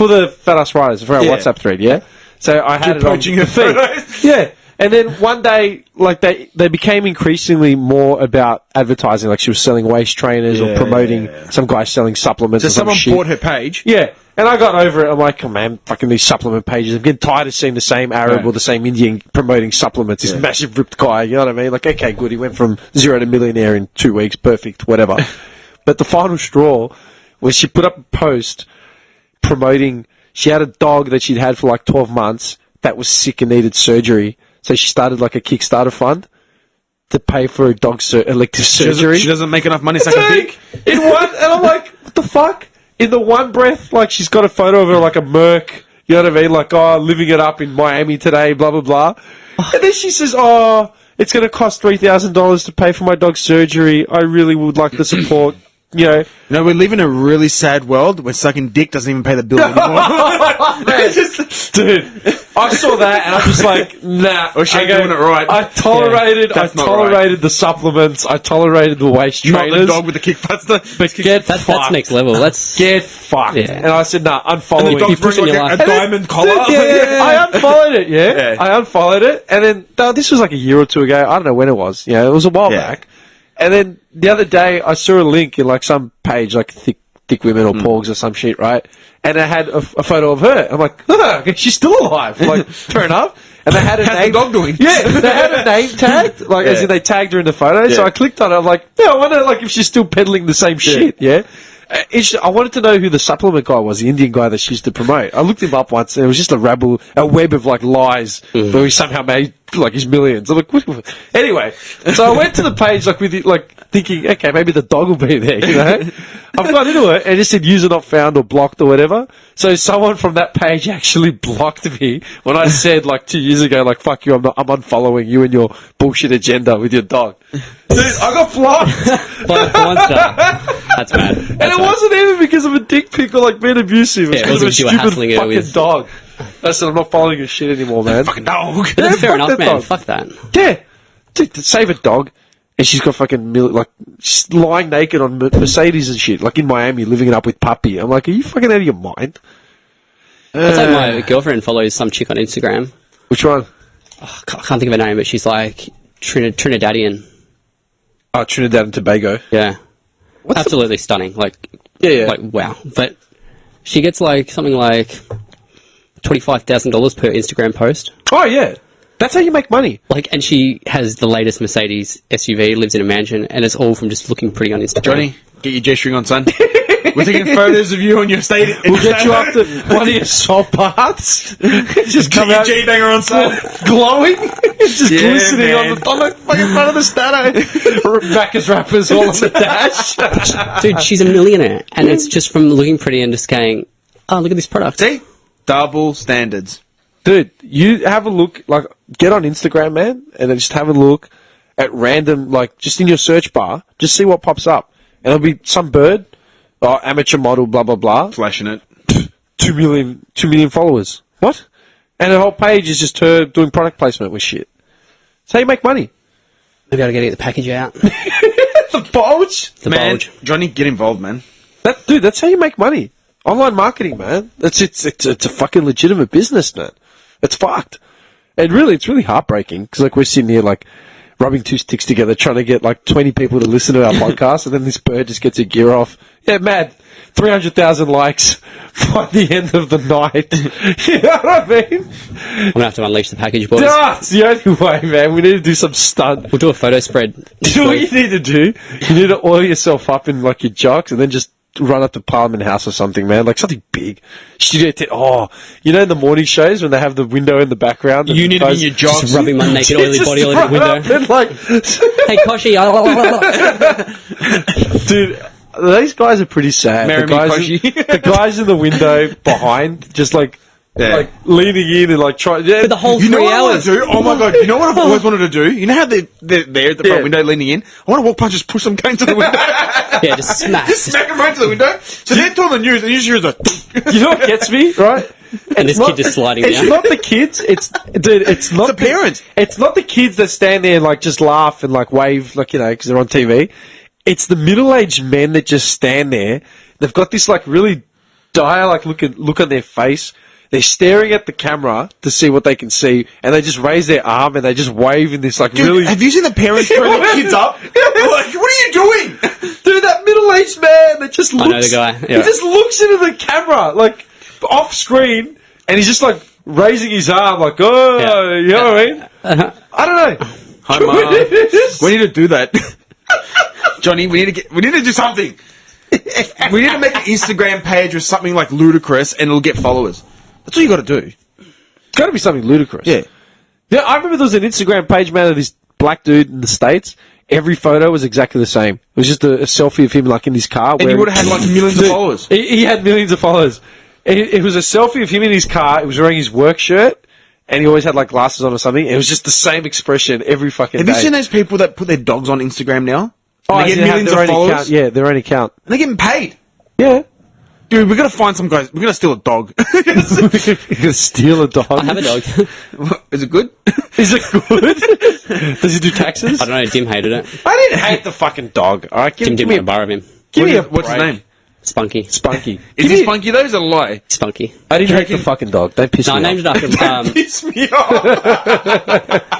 the Fat Ass Riders, for our Yeah. WhatsApp thread, yeah? So I had Keep it on poaching the your feed. photos. Yeah. And then one day, like, they became increasingly more about advertising, like she was selling waist trainers or promoting some guy selling supplements So or some someone shit. bought her page. Yeah. And I got over it. I'm like, oh man, fucking these supplement pages. I'm getting tired of seeing the same Arab Yeah. or the same Indian promoting supplements. This massive ripped guy, you know what I mean? Like, okay, good. He went from 0 to millionaire in 2 weeks. Perfect. Whatever. But the final straw was she put up a post promoting, she had a dog that she'd had for like 12 months that was sick and needed surgery. So she started like a Kickstarter fund to pay for a dog elective surgery. She doesn't make enough money to suck a dick. In one, and I'm like, what the fuck? In the one breath, like she's got a photo of her like a Merc, you know what I mean? Like, oh, living it up in Miami today, blah, blah, blah. And then she says, oh, it's going to cost $3,000 to pay for my dog's surgery. I really would like the support, you know. No, we live in a really sad world where sucking dick doesn't even pay the bill anymore. Dude, I saw that and I'm just like, nah. Or she I ain't go, doing it right. I tolerated That's not right. the supplements. I tolerated the waist Not trainers. the dog with the kickbuster. But get That's fucked. next level. That's Get fucked. Yeah. And I said, nah, And unfollow the it. dog's pushing wearing your like life. a diamond collar. Yeah, I unfollowed it, yeah. Yeah. I unfollowed it, and then this was like a year or two ago. I don't know when it was. Yeah, it was a while Yeah. back. And then the other day, I saw a link in like some page, like Thick Women or Porgs or some shit, right? And it had a photo of her. I'm like, okay, she's still alive. Like, fair enough. And they had a How's name. the dog doing? Yeah, they had a name tagged, like as Yeah. in they tagged her in the photo. So Yeah. I clicked on it. I'm like, yeah, I wonder like if she's still peddling the same shit. Yeah. I wanted to know who the supplement guy was, the Indian guy that she used to promote. I looked him up once, and it was just a web of like lies, where he somehow made like his millions. I'm like, what? Anyway, so I went to the page like with it, like thinking, okay, maybe the dog will be there. You know, I've got into it and it just said user not found or blocked or whatever. So someone from that page actually blocked me when I said like 2 years ago, like fuck you, I'm unfollowing you and your bullshit agenda with your dog. Dude, I got blocked. Like a porn star. That's mad. And it wasn't even because of a dick pic or like being abusive. It Yeah, was it because of a wasn't you were stupid hassling her fucking with- dog. I said, I'm not following your shit anymore, man. Fucking dog. That's Yeah, fair fuck enough, that man. dog. Fuck that. Yeah. Dude, save a dog. And she's got fucking, like, she's lying naked on Mercedes and shit, like in Miami, living it up with puppy. I'm like, are you fucking out of your mind? It's like my girlfriend follows some chick on Instagram. Which one? I can't think of her name, but she's like Trinidadian. Oh, Trinidad and Tobago. Yeah. Absolutely stunning. Like, Yeah. like wow. But she gets like something like $25,000 per Instagram post. Oh, yeah. That's how you make money. Like, and she has the latest Mercedes SUV, lives in a mansion, and it's all from just looking pretty on Instagram. Johnny, get your G-string on, son. We're taking photos of you on your state. We'll get you up to one of your salt baths. Just come out G-banger on site. glowing. Just Yeah, glistening man. on the fucking front of the Stato. Macca's wrappers all on the dash. Dude, she's a millionaire, and it's just from looking pretty and just going, oh, look at this product. See? Double standards. Dude, you have a look, like, get on Instagram, man, and then just have a look at random, like, just in your search bar, just see what pops up. And it'll be some bird, amateur model, blah, blah, blah. Flashing it. 2 million followers. What? And the whole page is just her doing product placement with shit. That's how you make money. Maybe I gotta get the package out. The bulge? The Man, bulge. Johnny, get involved, man. Dude, that's how you make money. Online marketing, man. It's a fucking legitimate business, man. It's fucked. And really, it's really heartbreaking, because, like, we're sitting here, like, rubbing two sticks together, trying to get, like, 20 people to listen to our podcast, and then this bird just gets her gear off. Yeah, mad. 300,000 likes by the end of the night. You know what I mean? I'm gonna have to unleash the package, boys. It's the only way, man. We need to do some stunt. We'll do a photo spread. You know what you need to do? You need to oil yourself up in, like, your jocks, and then just run up to Parliament House or something, man. Like, something big. Studio you know, in the morning shows when they have the window in the background? You need to be in your jocks. Just rubbing my naked oily Just body all over the run window. up and, like, Hey, Koshi. dude, these guys are pretty sad. Marry The me, guys, Koshi. the guys in the window behind, just like leaning in and like trying. Yeah, For the whole You know 3 what I want hours. to do? Oh my god! You know what I've always wanted to do? You know how they're there at the front window leaning in? I want to walk past, just push them going to the window. Yeah, just smack. Just smack them right to the window. So they're telling the news, and you hear the. You know what gets me, right? And this kid just sliding It's down. not the kids. It's not the parents. It's not the kids that stand there and like just laugh and like wave, like, you know, because they're on TV. It's the middle-aged men that just stand there. They've got this like really dire like look on their face. They're staring at the camera to see what they can see, and they just raise their arm and they just wave in this like Dude, really. have you seen the parents throw their kids up? They're like, what are you doing? Dude, that middle-aged man that just looks. know the guy, yeah. He just looks into the camera like off screen, and he's just like raising his arm like, oh, Yeah. you know what I mean? I don't know. Hi, Mom. We need to do that. Johnny, we need to do something. We need to make an Instagram page with something like ludicrous, and it'll get followers. That's all you got to do. It's got to be something ludicrous. Yeah. Yeah, I remember there was an Instagram page, man, of this black dude in the States. Every photo was exactly the same. It was just a selfie of him, like, in his car. And you would have had like millions of followers. He had millions of followers. It was a selfie of him in his car. He was wearing his work shirt, and he always had, like, glasses on or something. It was just the same expression every fucking day. Have you seen those people that put their dogs on Instagram now? Oh, And they get millions of followers. account. Yeah, their own account. And they're getting paid. Yeah. Dude, we're going to find some guys. We're going to steal a dog. You're gonna steal a dog. I have a dog. Is it good? Is it good? Does he do taxes? I don't know. Jim hated it. I didn't hate the fucking dog. All right, Jim didn't want to borrow him. give me a What's his break. name? Spunky. Spunky. Is he spunky though? Is it a lie? Spunky. I didn't hate the fucking dog. Don't piss No, I me named off. it after. Piss me off.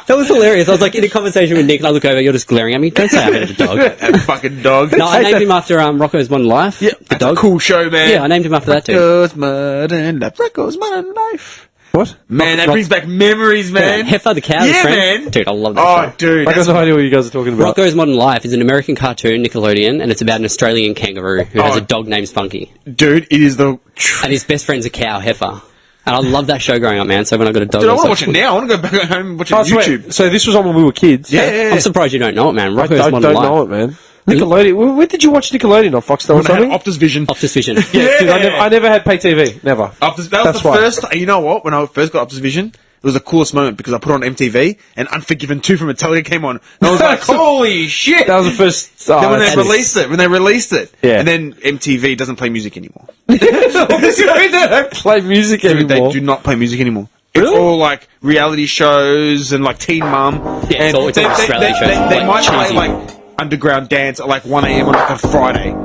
That was hilarious. I was like in a conversation with Nick, and I look over. You're just glaring at me. Don't say I hated the dog. That fucking dog. No, I named him after Rocco's Modern Life. Yeah, the that's dog. a cool show, man. Yeah, I named him after that too. Rocco's Modern Life. Rocco's Modern Life. What? Man, that brings back memories, man. Heifer the cow. Yeah, friend. man. Dude, I love that Oh, show. dude. I got no idea what you guys are talking about. Rocco's Modern Life is an American cartoon, Nickelodeon, and it's about an Australian kangaroo who has Oh. a dog named Spunky. Dude, it is the... And his best friend's a cow, Heifer. And I love that show growing up, man. So when I got a dog, Dude, I was want to like, watch it now. I want to go back home and watch it Oh, on so, YouTube. wait, so this was on when we were kids? Yeah. I'm surprised you don't know it, man. I Rocco's don't, Modern Life. know it, man. Nickelodeon. Where did you watch Nickelodeon? On Foxtel or When I had something? Optus Vision. Optus Vision. Yeah, dude, I never had pay TV. Never. Optus, that was That's the why. first... You know what? When I first got Optus Vision, it was the coolest moment because I put it on MTV and Unforgiven 2 from Metallica came on. And I was like, holy shit! That was the first. Then when that's- they released it, Yeah. and then MTV doesn't play music anymore. they don't play music Dude, anymore. they do not play music anymore. It's Really? all like reality shows and like Teen Mum. Yeah, and it's all Australian shows, They like might play cheesy. like underground dance at like 1 a.m. on like a Friday.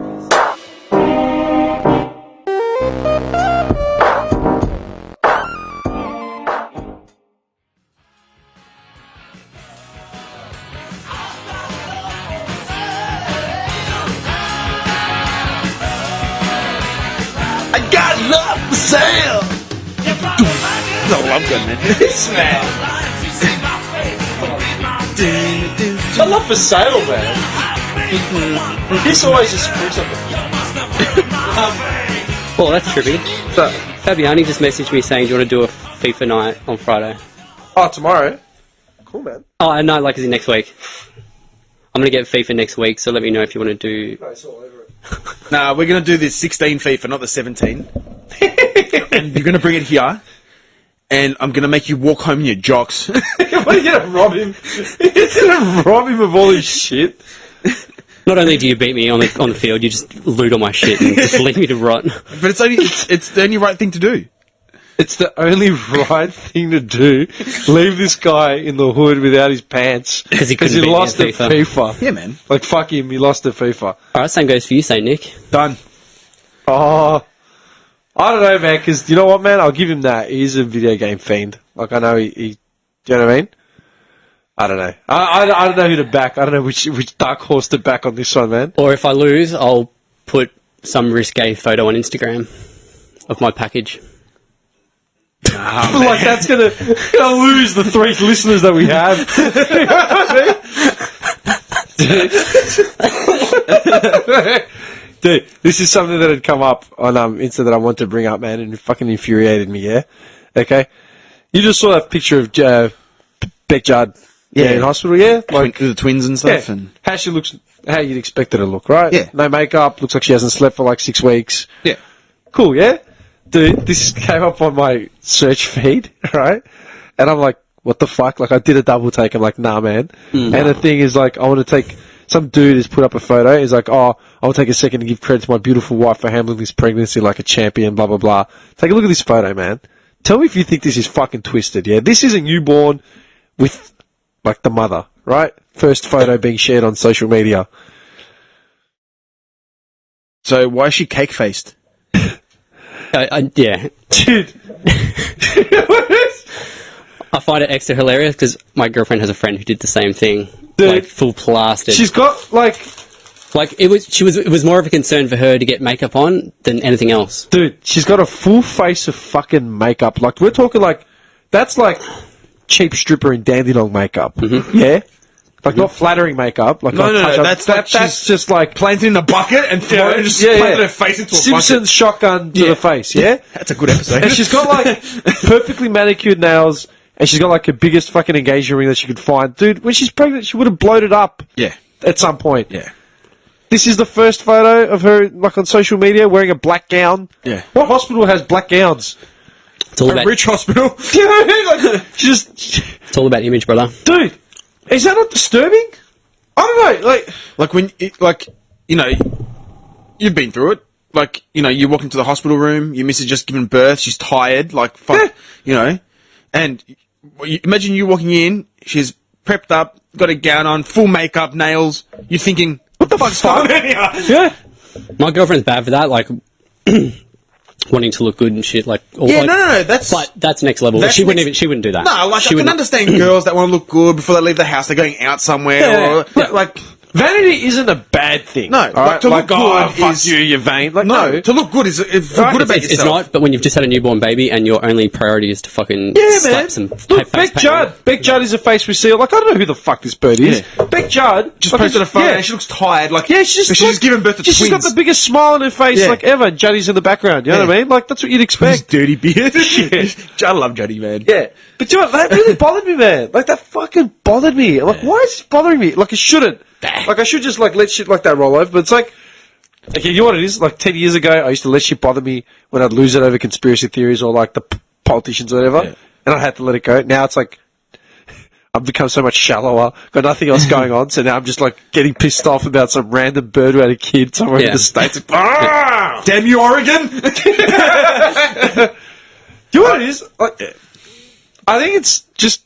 I got love for sale. No, I'm good, man. This man. I love for sale, man. This always just screws up. Well, that's trippy. So, Fabiani just messaged me saying, do you want to do a FIFA night on Friday? oh, tomorrow? Cool, man. Oh, no, like, is it next week? I'm going to get FIFA next week, so let me know if you want to do... No, it's all over it. Nah, we're going to do the 16 FIFA, not the 17. And you're going to bring it here. And I'm going to make you walk home in your jocks. What are you going to rob him? You're going to rob him of all his shit? Not only do you beat me on the field, you just loot all my shit and just leave me to rot. But it's the only right thing to do. It's the only right thing to do. Leave this guy in the hood without his pants. Because he couldn't beat me lost at at FIFA. FIFA. Yeah, man. Like, fuck him, he lost at FIFA. Alright, same goes for you, St. Nick. Done. Oh, I don't know, man, because you know what, man? I'll give him that. He's a video game fiend. Like, I know he do you know what I mean? I don't know. I don't know who to back. I don't know which dark horse to back on this one, man. Or if I lose, I'll put some risque photo on Instagram of my package. Like, that's gonna lose the 3 listeners that we have. You know what I mean? Dude, this is something that had come up on Insta that I want to bring up, man, and it fucking infuriated me, yeah? Okay? You just saw that picture of Beck Judd in hospital, yeah? Like the twins and stuff. yeah, And how she looks, how you'd expect her to look, right? Yeah. No makeup, looks like she hasn't slept for like 6 weeks. yeah. Cool, yeah? Dude, this came up on my search feed, right? And I'm like, what the fuck? Like, I did a double take. I'm like, nah, man. And the thing is, like, I want to take... Some dude has put up a photo. He's like, oh, I'll take a second to give credit to my beautiful wife for handling this pregnancy like a champion, blah, blah, blah. Take a look at this photo, man. Tell me if you think this is fucking twisted, yeah? This is a newborn with, like, the mother, right? First photo being shared on social media. So why is she cake-faced? Yeah. Dude. I find it extra hilarious because my girlfriend has a friend who did the same thing. Dude. Like, full plastered. She's got, like... Like, it was more of a concern for her to get makeup on than anything else. Dude, she's got a full face of fucking makeup. Like, we're talking like... That's like cheap stripper in Dandenong makeup. Mm-hmm. Yeah? Like, not flattering makeup. Like, No, that's just like... Planted in a bucket and throw it and just planted her face into a Simpsons bucket. shotgun to the face, yeah? That's a good episode. And she's got, like, perfectly manicured nails, and she's got, like, the biggest fucking engagement ring that she could find. Dude, when she's pregnant, she would have bloated up. Yeah. At some point. Yeah. This is the first photo of her, like, on social media, wearing a black gown. Yeah. What hospital has black gowns? It's all A about rich hospital. Do you know what I mean? Like, it's all about image, brother. dude, is that not disturbing? I don't know, Like, you've been through it. Like, you walk into the hospital room, your missus just given birth, she's tired, like, fuck, and imagine you walking in, she's prepped up, got a gown on, full makeup, nails, you're thinking, what the fuck's going on here? yeah. My girlfriend's bad for that, like, wanting to look good and shit, like... Yeah, no, that's... But that's next level. That's She wouldn't do that. No, like, She I can wouldn't- understand girls that want to look good before they leave the house, they're going out somewhere, like... Vanity isn't a bad thing. No, all like, to look oh, good fuck is- you, you're vain. Like, No, no. to look good is feel good about It's yourself. not, but when you've just had a newborn baby and your only priority is to fucking Yeah, slap man. some Look, face Beck paint on Judd. Beck Judd is a face we see. Like, I don't know who the fuck this bird is. Yeah. Beck Judd. Just like, posted a photo yeah. and she looks tired, like... Yeah, she's just given birth to twins. She's got the biggest smile on her face, Yeah. like, ever. Juddy's in the background, you know what I mean? Like, that's what you'd His expect. dirty beard. I love Juddy, man. Yeah. But do you know what? That really bothered me, man. Like, that fucking bothered me. Like, why is this bothering me? Like, it shouldn't. Like, I should just, like, let shit like that roll over, but it's like... Okay, you know what it is? Like, 10 years ago, I used to let shit bother me when I'd lose it over conspiracy theories or, like, the politicians or whatever, and I had to let it go. Now it's like... I've become so much shallower, got nothing else going on, so now I'm just, like, getting pissed off about some random bird who had a kid somewhere in the States. Ah! Damn you, Oregon! Do you know what it is? Like, I think it's just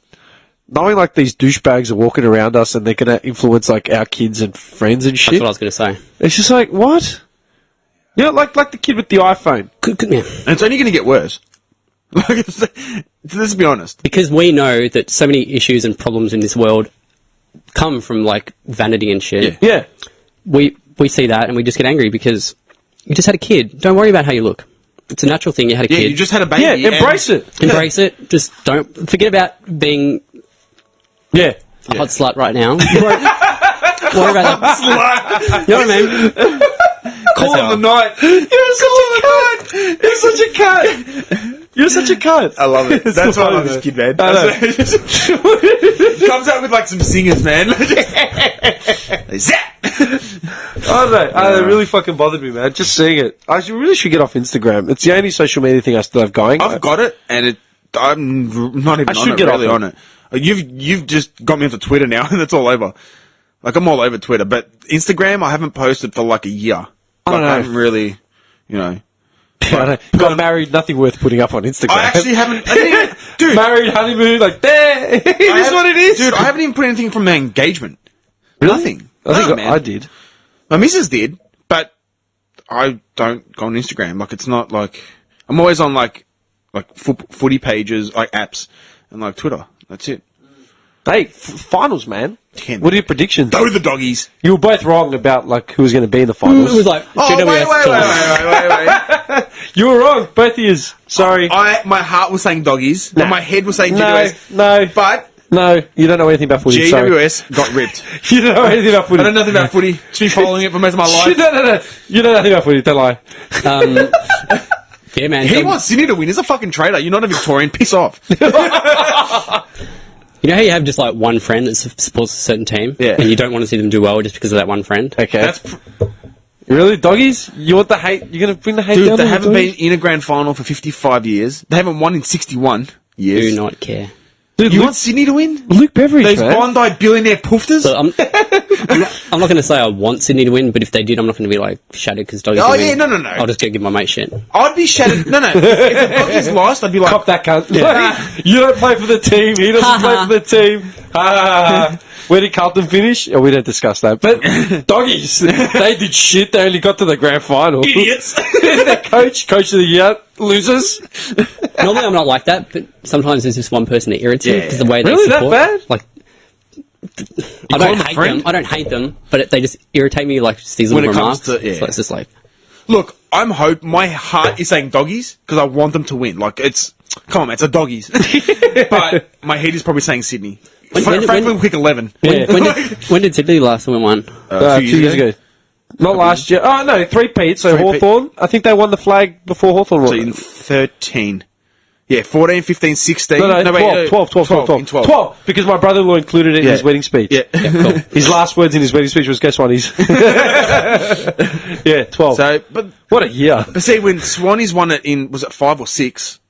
knowing like these douchebags are walking around us and they're going to influence like our kids and friends and shit. That's what I was going to say. It's just like, what? You know, like the kid with the iPhone. Yeah. And it's only going to get worse. Let's be honest. Because we know that so many issues and problems in this world come from like vanity and shit. Yeah. We see that and we just get angry because you just had a kid. Don't worry about how you look. It's a natural thing. You had a Yeah, kid. you just had a baby. Yeah, embrace it. Embrace it. Just don't forget about being Yeah. a hot slut right now. Worry about that. Slut. You know what I mean? call on the night. You're such a cunt. You're such a cunt. I love it. That's why I love this kid, man. Comes out with like some singers, man. Zap! I don't know. It really fucking bothered me, man. Just seeing it. I really should get off Instagram. It's the only social media thing I still have going. I've got it, and I'm not even on it. You've just got me onto Twitter now, and it's all over. Like, I'm all over Twitter, but Instagram, I haven't posted for like a year. I don't know. I haven't really, Got married, nothing worth putting up on Instagram. I actually haven't. Dude. Married, honeymoon, like, there. It is what it is. Dude, I haven't even put anything from my engagement. Really? Nothing. I think man. I did. My missus did, but I don't go on Instagram. Like, it's not like... I'm always on, like footy pages, like apps, and, like, Twitter. That's it. Hey, finals, man. 10. What are your predictions? Go the doggies. You were both wrong about, like, who was going to be in the finals. It was like, Wait. You were wrong, both of you. Sorry. My heart was saying doggies, and my head was saying GWS. No. But... No, you don't know anything about footy. GWS got ripped. You don't know anything about footy. I don't know nothing about footy. Just been following it for most of my life. No. You know nothing about footy, don't lie. Yeah, man. He wants Sydney to win. He's a fucking traitor. You're not a Victorian. Piss off. You know how you have just like one friend that supports a certain team? Yeah. And you don't want to see them do well just because of that one friend? Okay. Really? Doggies? You want the hate? You're going to bring the hate down? Dude, they haven't been in a grand final for 55 years. They haven't won in 61 years. Do not care. Dude, You want Sydney to win? Luke Beveridge, Those man. Bondi billionaire poofters? So I'm not going to say I want Sydney to win, but if they did, I'm not going to be like shattered because Doggies Oh, will yeah, win. no. I'll just go give my mate shit. I'd be shattered. No. If the Doggies lost, I'd be like... Cop that cunt. You don't play for the team. He doesn't play for the team. Where did Carlton finish? Oh, we don't discuss that. But Doggies, they did shit. They only got to the grand final. Idiots. Their coach of the year, losers. Normally I'm not like that, but sometimes there's just one person that irritates me because the way they Really? That support. bad? Like, call I them a friend? I don't hate them, but they just irritate me. Like just these When little it comes remarks. to- yeah. So it's just like Look, my heart is saying Doggies because I want them to win. Like, it's... Come on, man, it's a Doggies. But my head is probably saying Sydney. Franklin Quick 11. Yeah. when did Sydney last time won? 2 years ago. Not last year. Oh, no, 3-peat. So Three-peat. Hawthorn. I think they won the flag before Hawthorn won. So in 13. Yeah, 14, 15, 16. No, wait, 12. in 12. 12, because my brother-in-law included it in Yeah. his wedding speech. Yeah. Cool. His last words in his wedding speech was, "Go Swannies." Yeah, 12. So, but What a year. see, when Swannies won it in, was it 5 or 6?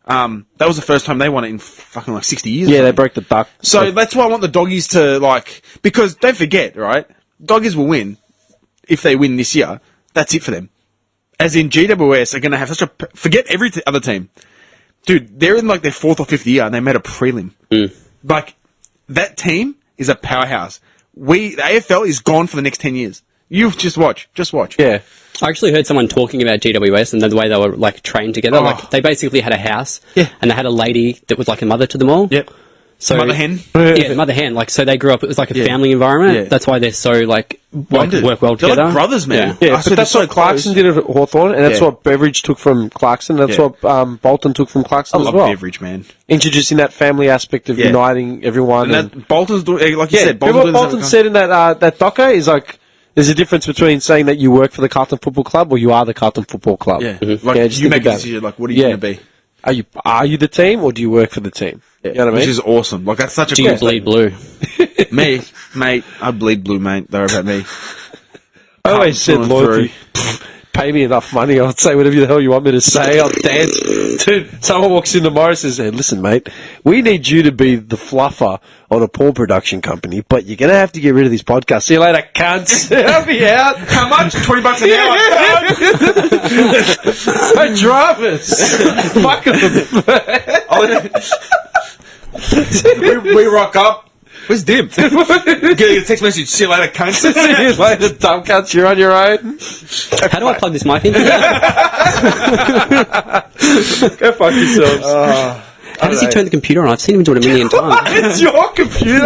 That was the first time they won it in fucking like 60 years. Yeah, they broke the duck. So that's why I want the Doggies to, like, because don't forget, right? Doggies will win if they win this year. That's it for them. As in, GWS are going to have such a... Forget every other team. Dude, they're in like their 4th or 5th year and they made a prelim. Like, that team is a powerhouse. The AFL is gone for the next 10 years. You just watch. Yeah. I actually heard someone talking about GWS and the way they were like trained together. Oh. Like they basically had a house, Yeah. and they had a lady that was like a mother to them all. Yep. So Mother hen? Yeah, mother hen. Like so, they grew up. It was like a family environment. Yeah. That's why they're so like work well They're together. like brothers, man. Yeah. Yeah, I but said that's they're what so Clarkson close. did at Hawthorn, and that's Yeah. what Beveridge took from Clarkson. That's Yeah. what Bolton took from Clarkson I as love well. Beveridge, man. Introducing that family aspect of Yeah. uniting everyone. And that Bolton's doing, like you yeah, said, what doing Bolton the said in that doco is like, there's a difference between saying that you work for the Carlton Football Club or you are the Carlton Football Club. Yeah. Mm-hmm. Like, just you think make a about it. decision, like, what are you going to be? Are you the team or do you work for the team? You know what I mean? Which is awesome. Like, that's such a Do cool you bleed blue? Me, mate, I bleed blue, mate. They're about me. I always said Coming loyalty. Pay me enough money, I'll say whatever the hell you want me to say. I'll dance. Dude, someone walks in tomorrow and says, "Hey, listen, mate, we need you to be the fluffer on a porn production company, but you're going to have to get rid of this podcast. See you later, cunts." I'll be out. How much? $20 an hour. My dramas. Fuck them. we rock up. Where's Dim? Get a text message. See you later, cunt. See you later, dumb cunts. You're on your own. How do I plug this mic in? Go fuck yourselves. How does he turn the computer on? I've seen him do it a million times. It's your computer.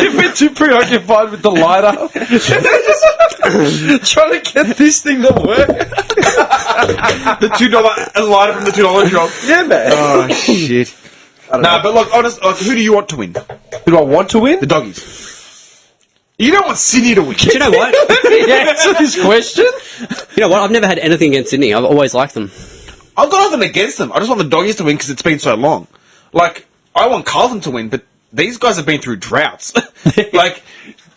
You've been too preoccupied with the lighter. Trying to get this thing to work. The $2 a lighter from the $2 shop. Yeah, man. Oh shit. Nah, but like, honest, like, who do you want to win? Who do I want to win? The Doggies. You don't want Sydney to win. Do you know what? Answer this question. You know what? I've never had anything against Sydney. I've always liked them. I've got nothing against them. I just want the Doggies to win because it's been so long. Like, I want Carlton to win, but these guys have been through droughts. Like,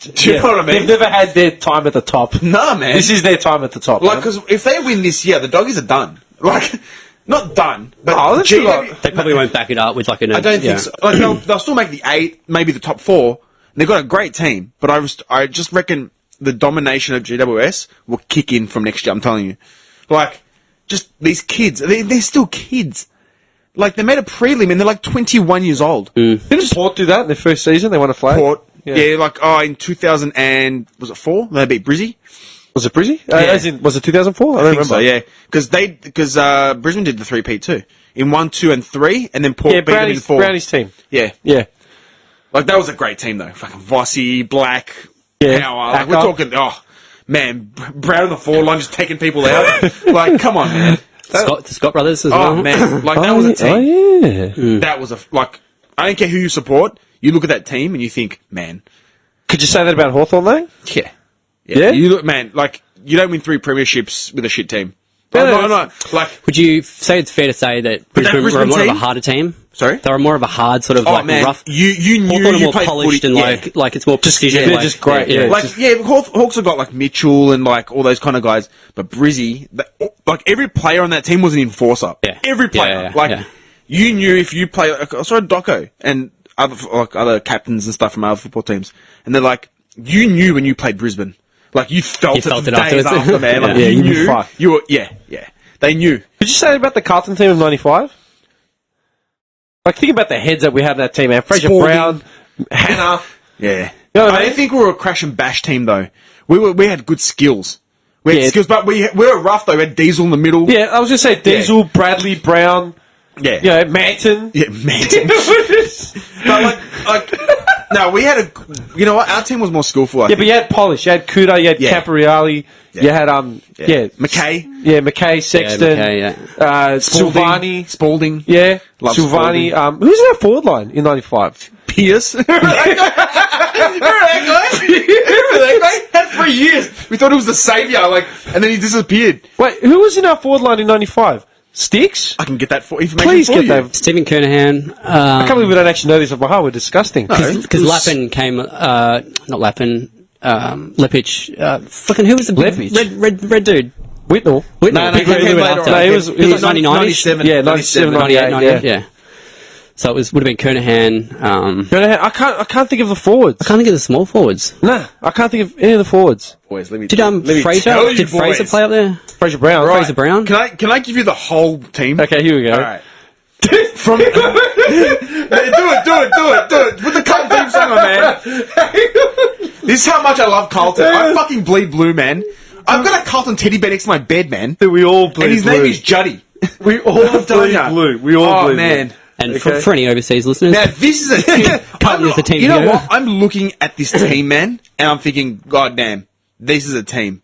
do you know what I mean? They've never had their time at the top. Nah, man. This is their time at the top. Like, man. because if they win this year, the Doggies are done. Like, not done, but that's a lot. They probably won't back it up with like an. I don't think so. Like, they'll still make the 8, maybe the top 4. And they've got a great team, but I just reckon the domination of GWS will kick in from next year. I'm telling you, like, just these kids, they're still kids. Like, they made a prelim and they're like 21 years old. Didn't Port do that in their first season? They won a flag. Port, yeah, like in 2000 and was it 4? They beat Brizzy. Was it Brizzy? Yeah. Was it 2004? I don't I think so, remember. yeah, because Brisbane did the 3-peat too in 1, 2, and 3, and then Port beat them in 4. Brownie's team. Yeah, Yeah. like that was a great team though. Fucking Vossi, Black, Yeah. Power. Like, Hacker. we're talking. Oh man, Brown on the forward line just taking people out. Like, come on, man. The Scott brothers as well. Oh man, like that was a team. Oh, yeah. That was like, I don't care who you support. You look at that team and you think, man, Could you say that about Hawthorn, though? yeah. Yeah? You look, man, like you don't win 3 premierships with a shit team. Yeah, No. Like, Would you say it's fair to say that Brisbane were Brisbane more of a team- harder team? Sorry? They were more of a hard sort of oh like man, rough. you knew Hawthorn are you more played polished footy, and like it's more precision. they're like, just great, yeah. Like, Hawks have got like Mitchell and like all those kind of guys, but Brizzy, like every player on that team was an enforcer. Yeah. Every player, Yeah, like yeah. you knew if you play. Like, I saw Doco and other captains and stuff from other football teams, and they're like, you knew when you played Brisbane, like you felt, You felt it it days afterwards. after, man. Like, Yeah, you you'd be knew fucked. you were, yeah. They knew. Could you say that about the Carlton team of 95? Like, think about the heads that we had in that team, man. Fraser Spalding. Brown, Hannah. Yeah. You know what I I mean? don't think we were a crash and bash team though. We had good skills. We had Yeah. skills, but we were rough though. We had Diesel in the middle. Yeah, I was going to say Diesel, Bradley, Brown, Yeah. you know, Manton. Yeah, man. But like, no, we had you know what? Our team was more skillful. I Yeah, think. but you had Polish, you had Kuda, you had Yeah. Capriali, you had, McKay. Yeah, McKay, Sexton, Spalding. Silvani, Spalding. yeah, Love Silvani. Who's in our forward line in 95? Pierce. Remember that guy? Remember that guy? Had 3 years. We thought he was the saviour, like, and then he disappeared. Wait, who was in our forward line in 95? Sticks? I can get that information Please for get you. that. Stephen Kernahan. I can't believe we don't actually know this off my heart. We're disgusting. Because Lappin came, not Lappin, Lepic. Fucking who was the big Lepic. red dude? Whitnall. Whitnall. No, he came later on. No, he was like 99 97. Yeah, 97, 98, 98, yeah. So it would have been Kernahan. I can't think of the forwards. I can't think of the small forwards. Nah, I can't think of any of the forwards. Boys, let me Did let me Fraser? tell you, Did Fraser boys. play up there? Fraser Brown. Right. Fraser Brown? Can I give you the whole team? Okay, here we go. All right. From do it. Put the Carlton theme song on, man. This is how much I love Carlton. I fucking bleed blue, man. I've got a Carlton teddy bear next to my bed, man. We all bleed And his name is Juddy. We all telling bleed ya. blue. We all bleed man. And Okay. for any overseas listeners, Now this is a team. Carlton is the team You know to go. what? I'm looking at this team, man, and I'm thinking, God damn, this is a team.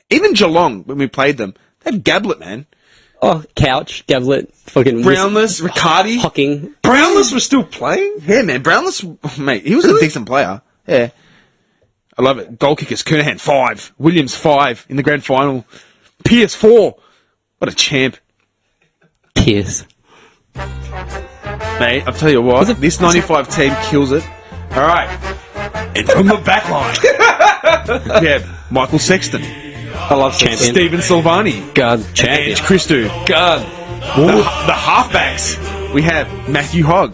Even Geelong, when we played them, they had Gablet, man. Oh, Couch, Gavlet, fucking Brownless, Riccardi. Hocking. Brownless was still playing? Yeah, man. Brownless, mate, he was a decent player. Yeah. I love it. Goal kickers, Kernahan, 5. Williams, 5 in the grand final. Pierce, 4. What a champ. Pierce. Mate, I'll tell you what, this 95 team kills it. All right. And from the back line, we have Michael Sexton, I love Champion. Stephen Silvani, Gun. Champion. Ange Christou. Gun. The halfbacks, we have Matthew Hogg,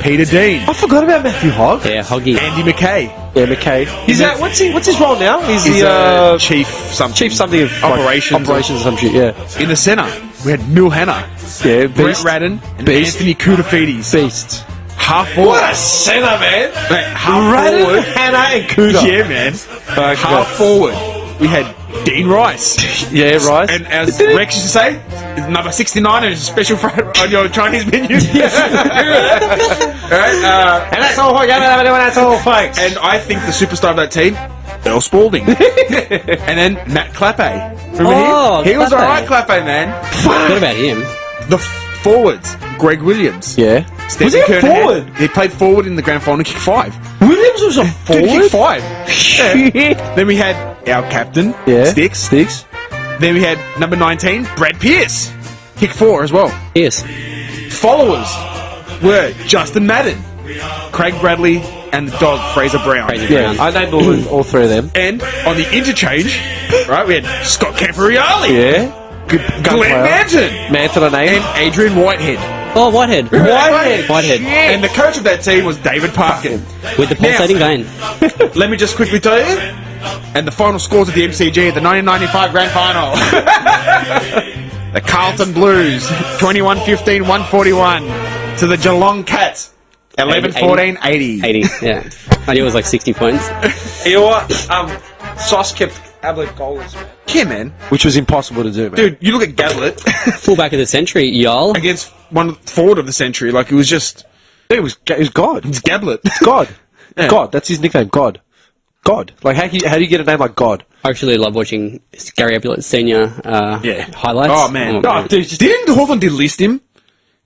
Peter Dean, I forgot about Matthew Hogg. Yeah, Hoggy. Andy McKay. Yeah, McKay. He's what's his role now? He's He's the chief something. chief something of Operations. operations or some shit. Yeah. In the centre, we had Mil Hanna, Yeah. Brett Beast. Radden, and Beast. Anthony Koutafidis. Beasts. Half forward. What a centre, man. Mate, half Radden, forward. Hannah, and Kuda. Yeah, man. Okay. Half forward, we had Dean Rice. Yeah, Rice. And as Rex used to say, it's number 69 and it's a special for on your Chinese menu. Alright, And that's all, that's all, folks. and I think the superstar of that team, Earl Spalding. And then Matt Clappe. Remember Oh, him? He was Clappe. alright, Clappe, man. What about him? The forwards, Greg Williams. Yeah. Stephen Was he a Kernahan. forward? He played forward in the grand final, kicked 5. Williams James was a Dude, forward. kick 5. Yeah. Then we had our captain, Sticks. Then we had number 19, Brad Pearce. Kick 4 as well. Yes. Followers were Justin Madden, Craig Bradley, and the dog Fraser Brown. Fraser Yeah, Brown. I named all three of them. And on the interchange, right, we had Scott Camporeale, Yeah. Good gun Glenn player. Manton, Manton I named. and Adrian Whitehead. Oh, Whitehead. Whitehead. And the coach of that team was David Parkin. With the pulsating vein. Let me just quickly tell you, and the final scores of the MCG at the 1995 Grand Final. The Carlton Blues, 21-15, 141 to the Geelong Cats, 11-14, 80. 80, yeah. I knew it was like 60 points. You know what? Sauce kept Ablett goals, man. Yeah, man. Which was impossible to do, man. Dude, you look at Gablett Fullback of the century, y'all. against one forward of the century, like it was just, It was God. it's Gablett. God. Yeah. God. That's his nickname. God. God. Like, how do you get a name like God? I actually love watching Gary Ablett Senior highlights. Oh, man. Oh, dude, just, Didn't Hawthorn list him?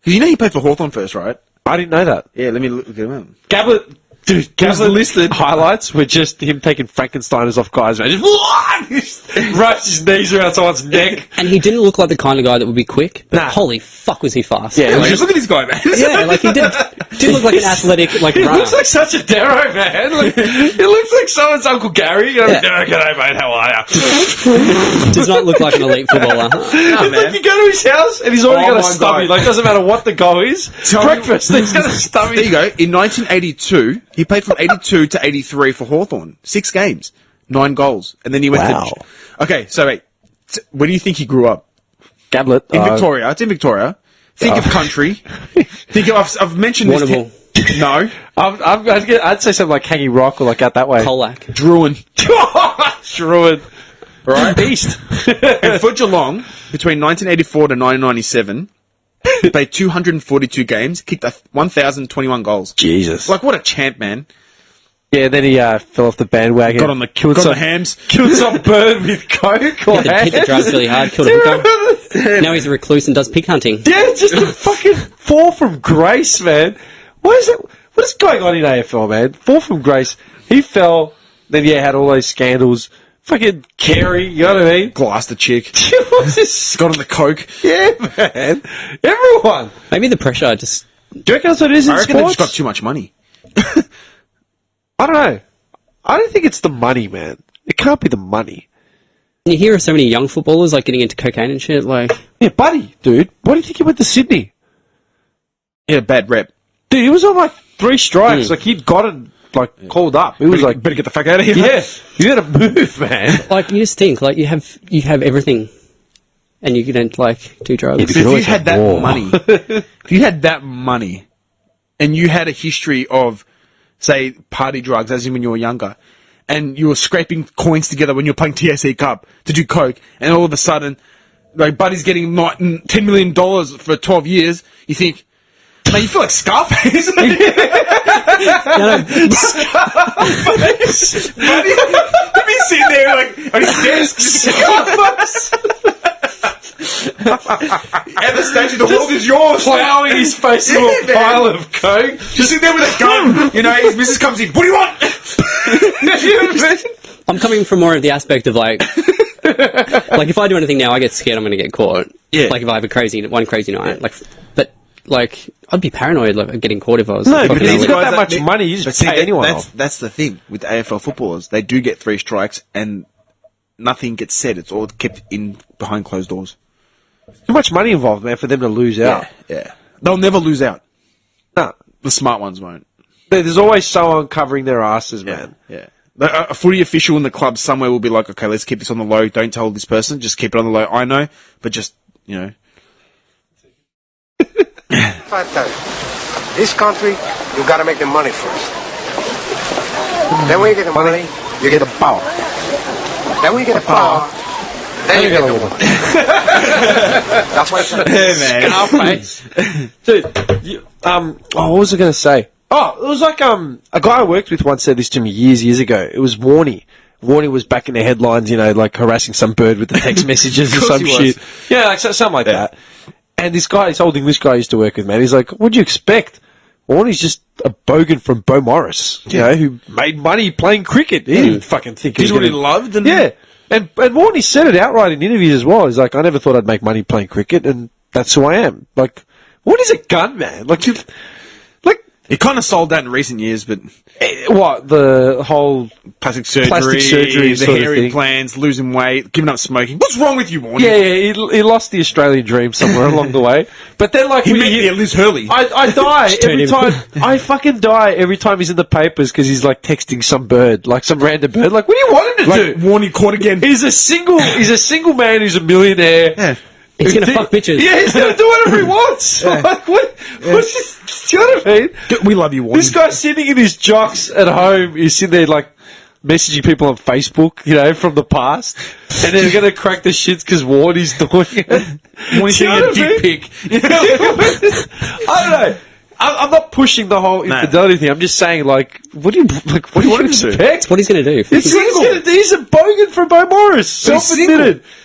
Because you know he played for Hawthorn first, right? I didn't know that. Yeah, let me look at him. Gablett, dude, He was listed. highlights were just him taking Frankensteiners off guys, man. Just wraps his knees around someone's neck. And he didn't look like the kind of guy that would be quick, but Nah. holy fuck was he fast. Yeah, it was Like, just, look at this guy, man. Yeah, like he didn't look like an athletic, like, he runner. looks like such a Darrow, man. Like, he looks like someone's Uncle Gary. You know, Yeah. g'day, mate, how are ya? Does not look like an elite footballer. It's like you go to his house and he's already Oh got a my stubby. God. Like, doesn't matter what the goal is. Tell me- Breakfast, he's got a stubby. There you go. In 1982, he played from 82 to 83 for Hawthorn. 6 games, 9 goals. And then he went Wow. to... Okay, so wait. Where do you think he grew up? Gablett. In Victoria. It's in Victoria. Think of country. Think of... I've mentioned this... Warrnambool. No. I'd say something like Hanging Rock or like out that way. Colac. Druin. Druid. Right? Beast. And for Geelong, between 1984 to 1997, he played 242 games, kicked 1,021 goals. Jesus. Like, what a champ, man. Yeah, then he fell off the bandwagon. Got on the, killed got on some, the hams. killed some bird with coke or Hit the drugs really hard, killed a hooker. Now he's a recluse and does pig hunting. Yeah, just a fucking fall from grace, man. What is going on in AFL, man? Fall from grace. He fell, then had all those scandals. Fucking Carey, you know what I mean? Glassed the chick. What's this? Got on the coke. Yeah, man. Everyone. Maybe the pressure just... Do you reckon that's what it is in I reckon they sports? just got too much money. I don't know. I don't think it's the money, man. It can't be the money. You hear of so many young footballers like getting into cocaine and shit, like... Yeah, buddy, dude. Why do you think he went to Sydney? Yeah, bad rep. Dude, he was on like 3 strikes. Like he'd gotten like called up. He was like, better get the fuck out of here. yeah, you gotta move, man. Like, you just think, like, you have everything, and you don't, like, do drugs. Yeah, If you always had have that more. money, if you had that money, and you had a history of, say, party drugs, as in when you were younger, and you were scraping coins together when you were playing TSE Cup to do coke, and all of a sudden, like, Buddy's getting $10 million for 12 years, you think, man, you feel like Scarface. Buddy, he'd be sitting there, like, on his desk, Scarface. And the statue, the world is yours. Plowing his face into Yeah, a man. pile of coke. Just sitting there with a gun. You know, his missus comes in. What do you want? I'm coming from more of the aspect of, like... like, if I do anything now, I get scared I'm going to get caught. Yeah. Like, if I have one crazy night. Like, but, like, I'd be paranoid, like, getting caught if I was... No, fucking but he's illegal. got that much money, you just pay anyone off. That's the thing with AFL footballers. They do get 3 strikes and nothing gets said. It's all kept in behind closed doors. Too much money involved, man, for them to lose out. Yeah. They'll never lose out. No. The smart ones won't. There's always someone covering their asses, man. Yeah. A footy official in the club somewhere will be like, okay, let's keep this on the low. Don't tell this person. Just keep it on the low. I know, but just, you know. I tell you, this country, you gotta make the money first. Then when you get the money, you get the power. Then when you get the power, then you get the money. That's why it's Dude, what was I going to say? Oh, it was like, a guy I worked with once said this to me years ago. It was Warney. Warney was back in the headlines, you know, like harassing some bird with the text messages or Of course some he was. shit. Yeah, like something like that. And this guy, this old English guy I used to work with, man, he's like, what'd you expect? Warnie's just a bogan from Bo Morris, you know, who made money playing cricket. He didn't fucking think he He's was what he gonna- loved. And Yeah. And Warnie said it outright in interviews as well. He's like, I never thought I'd make money playing cricket, and that's who I am. Like, Warnie's a gun man. Like, he kind of sold that in recent years, but what, the whole... plastic surgery, surgery the sort of hairy thing. plans, losing weight, giving up smoking. What's wrong with you, Warnie? Yeah, he lost the Australian dream somewhere along the way. But then, like, He when met you- Liz Hurley. I die every him. time. I fucking die every time he's in the papers because he's like texting some bird, like some random bird. Like, what do you want him to Like, do? Warnie caught again. He's a single man who's a millionaire. Yeah. He's gonna fuck bitches. Yeah, he's gonna do whatever he wants. Like, what's this? Do you know what I mean? We love you, Warnie. This guy's sitting in his jocks at home. He's sitting there like messaging people on Facebook, you know, from the past, and they're gonna crack the shits because Warnie's doing it. Warnie's Do you know getting a what I mean? dick pic. I don't know. I'm not pushing the whole infidelity thing. I'm just saying, like, what do you want him to expect? What he's gonna do? He's a bogan from Bo Morris.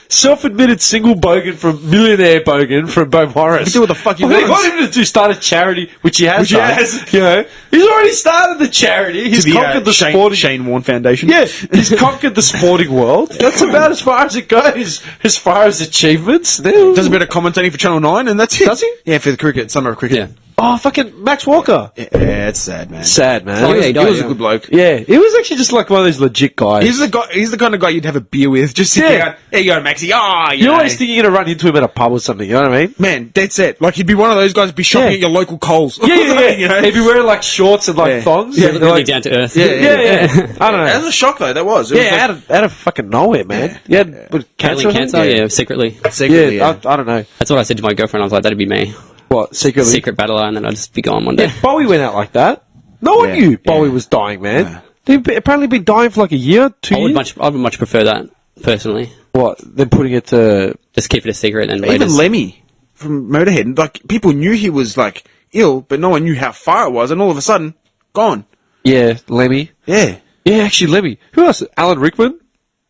Self-admitted single bogan from millionaire bogan from Bo Morris. He can do what the fuck he What do you wants. want him to do? Start a charity, which he has. Which he done. has. You know, he's already started the charity. He's conquered the sporting. Shane Warne Foundation. Yeah, he's conquered the sporting world. That's about as far as it goes. As far as achievements, Does a bit of commentating for Channel 9, and that's it. Does he? Yeah, for the cricket, summer of cricket. Yeah. Oh, fucking Max Walker. Yeah, it's sad, man. Sad man. Oh, yeah, he He died, was a yeah. good bloke. Yeah, he was actually just like one of those legit guys. He's the guy. He's the kind of guy you'd have a beer with. Just sit Yeah. down. There you go, Maxie. Oh, You always think you're going to run into him at a pub or something, you know what I mean? man, that's it. Like he'd be one of those guys who'd be shopping Yeah. at your local Coles. Yeah, You know? He'd be wearing like shorts and like Yeah. thongs. Yeah, and, Really like, down to earth. Yeah. I don't That was know. a shock, though. That was. It was Yeah, like, out of fucking nowhere, man. Yeah, but cancer. Battling or something? cancer, yeah, secretly. secretly, Yeah, I don't know. That's what I said to my girlfriend. I was like, that'd be me. What, secretly? Secret battler, and then I'd just be gone one day. Yeah, Bowie went out like that. No one Yeah, knew Bowie yeah. was dying, man. Yeah. They've apparently been dying for like a year, 2 I years. would much prefer that, personally. What? Then putting it to... Just keep it a secret and even later. Lemmy from Motorhead. Like people knew he was like ill, but no one knew how far it was, and all of a sudden, gone. Yeah, Lemmy. Yeah. Yeah, actually, Lemmy. Who else? Alan Rickman?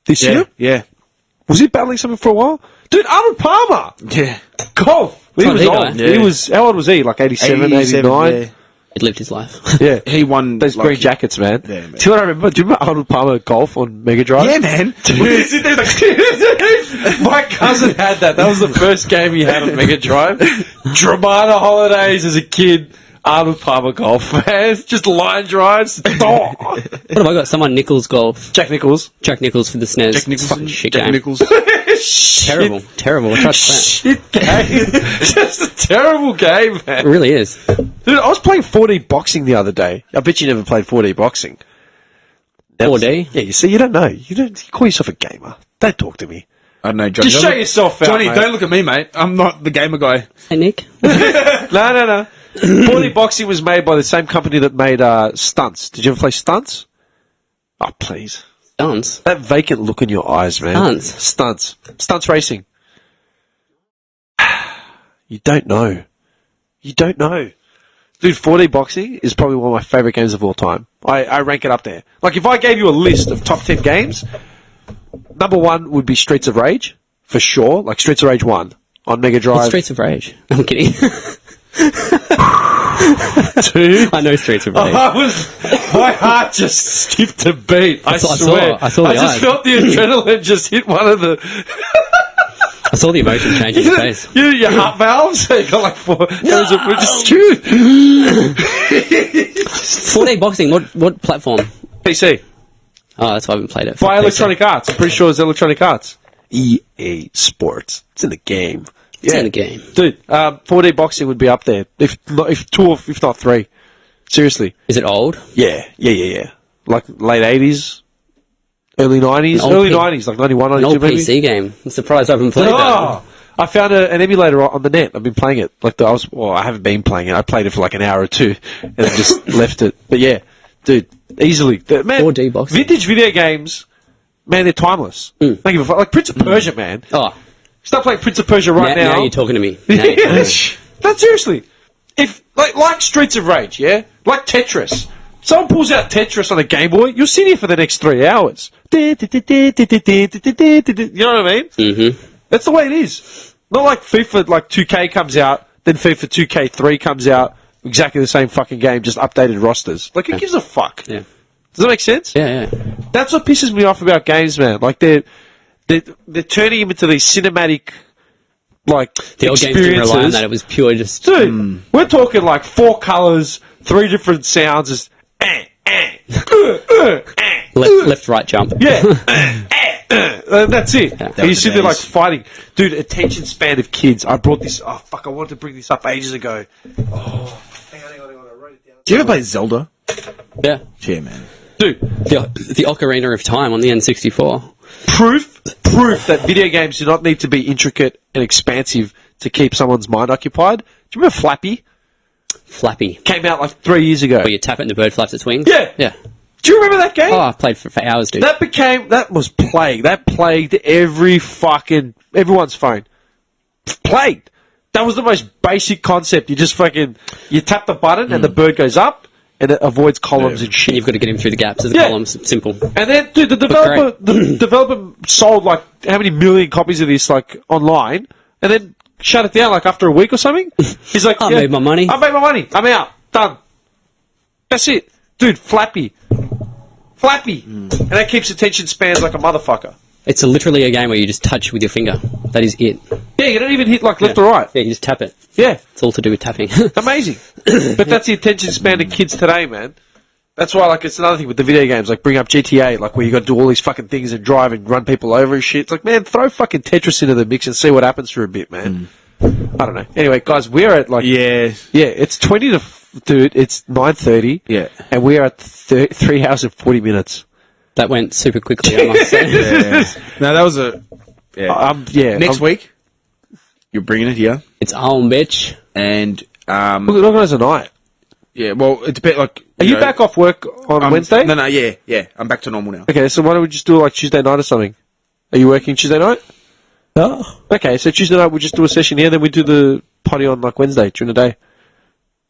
This year? Yeah. Was he battling something for a while? Dude, Arnold Palmer! Yeah. Golf! He When was did he old. die? He Yeah. was... How old was he? Like 87, 89? Yeah. It lived his life. Yeah. He won Those like, green jackets, man. Yeah, man. Do you know what I remember? Do you remember Arnold Palmer golf on Mega Drive? Yeah, man. My cousin had that. That was the first game he had on Mega Drive. Dramata Holidays as a kid. Arnold Palmer golf, man. Just line drives. Oh. What have I got? Someone Nichols golf. Jack Nichols. Jack Nichols for the SNES. Jack Nicholson. Fucking shit Jack game. Nichols. Terrible. Terrible. I tried to play it. Shit game. Just a terrible game, It man. really is. Dude, I was playing 4D boxing the other day. I bet you never played 4D boxing. That was- 4D? Yeah, you see, you don't know. You call yourself a gamer. Don't talk to me. I don't know, Johnny. Just Don't show look- yourself out, Johnny, mate. don't look at me, mate. I'm not the gamer guy. Hey, Nick. No. 4D boxing was made by the same company that made Stunts. Did you ever play Stunts? Oh, please. Dance. That vacant look in your eyes, man. Stunts racing. You don't know. You don't know. Dude, 4D boxing is probably one of my favourite games of all time. I rank it up there. Like, if I gave you a list of top 10 games, number one would be Streets of Rage, for sure. Like, Streets of Rage 1 on Mega Drive. It's Streets of Rage. I'm kidding. 2. I know Streets of Rage. My heart just skipped a beat. I saw- I saw- swear. I saw the just eyes. felt the adrenaline just hit one of the... I saw the emotion change in his face. You know your heart valves? You got like 4 areas of just 4D boxing. What platform? PC. Oh, that's why I haven't played it. By Fuck PC. Electronic Arts. I'm pretty sure it's Electronic Arts. EA Sports. It's in the game. It's in the game. Dude, 4D boxing would be up there. If 2 or if not 3. Seriously. Is it old? Yeah. Like late 80s, early 90s. old Early P- 90s, like 91, An 92 old maybe. PC game. I'm surprised I haven't played Oh, I found an emulator on the net. I've been playing it. Like I haven't been playing it. I played it for like an hour or two and then just left it. But yeah, dude, easily. Man, 4D boxing. vintage video games, man, they're timeless. Thank you for like Prince of Persia, man. that. Oh, Start playing Prince of Persia right now you're talking to me. Now you're talking to me. No, seriously. If like Streets of Rage, yeah, like Tetris. Someone pulls out Tetris on a Game Boy, you'll sit here for the next 3 hours. You know what I mean? Mm-hmm. That's the way it is. Not like FIFA, like 2K comes out, then FIFA 2K3 comes out. exactly the same fucking game, just updated rosters. Like, who gives a fuck? Yeah. Does that make sense? Yeah. That's what pisses me off about games, man. Like, they're turning them into these cinematic, like, The old games didn't rely on that. It was pure just... Dude, we're talking like 4 colours, 3 different sounds. Just, left, right jump. yeah. That's it. Yeah. And you was sit the there like days. fighting. Dude, attention span of kids. I brought this. Oh, fuck. I wanted to bring this up ages ago. Oh, hang on. I wrote it down. Do you ever play Zelda? Yeah. Yeah, man. Dude, The Ocarina of Time on the N64. proof that video games do not need to be intricate and expansive to keep someone's mind occupied. Do you remember Flappy? Flappy. Came out like 3 years ago. Where you tap it and the bird flaps its wings? Yeah. Yeah. Do you remember that game? Oh, I played for hours, dude. That was plague. That plagued everyone's phone. Plagued. That was the most basic concept. You just you tap the button and the bird goes up and it avoids columns and shit. And you've got to get him through the gaps of the Yeah. columns. Simple. And then, dude, the developer sold like how many million copies of this like online, and then shut it down like after a week or something. He's like, I made my money. I made my money. I'm out. Done. That's it, dude. Flappy, and that keeps attention spans like a motherfucker. It's literally a game where you just touch with your finger. That is it. Yeah, you don't even hit like left or right. Yeah, you just tap it. Yeah, It's all to do with tapping. amazing. But that's the attention span of kids today, man. That's why, like, it's another thing with the video games, like, bring up GTA, like, where you got to do all these fucking things and drive and run people over and shit. It's like, man, throw fucking Tetris into the mix and see what happens for a bit, man. I don't know. Anyway, guys, we're at, like... Yeah. Yeah, it's 20 to... Dude, it's 9:30. Yeah. And we are at 3 hours and 40 minutes. That went super quickly, I must say. Yeah. No, that was a... Yeah. Next week, you're bringing it here. It's on, bitch. And, Look, organise a night. yeah, well, it depends, like... Are you back off work on Wednesday? No, yeah. I'm back to normal now. Okay, so why don't we just do, like, Tuesday night or something? Are you working Tuesday night? No. Okay, so Tuesday night we'll just do a session here, then we do the potty on like Wednesday during the day.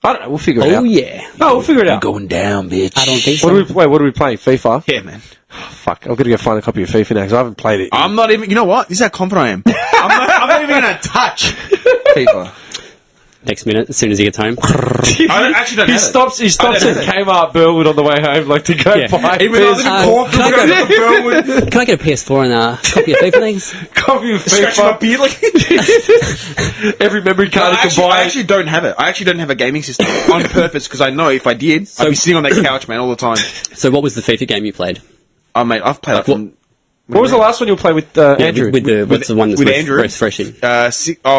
I don't know, we'll figure it out. Oh, yeah. No, we'll figure it out. Going down, bitch. I don't think What so. do we play? What are we playing? FIFA? Yeah, man. Fuck, I've got to go find a copy of FIFA now because I haven't played it. I'm not even... You know what? This is how confident I am. I'm not even going to touch FIFA. Next minute, as soon as he gets home. I actually don't He have stops I at don't have it. Kmart Burwood on the way home, like to go Yeah. buy Even though I live in Cornwall, can I we're go- going to Burwood, Can I get a PS4 and a copy of FIFA, please? copy of scratching my FIFA, beard like... every memory card you can I buy. actually don't have it. I actually don't have a gaming system on purpose because I know if I did, I'd be sitting on that couch, man, all the time. So what was the FIFA game you played? Oh, mate, I've played like what- from... What was the last one you played with Andrew? What's the one that's with most, Andrew? most fresh in?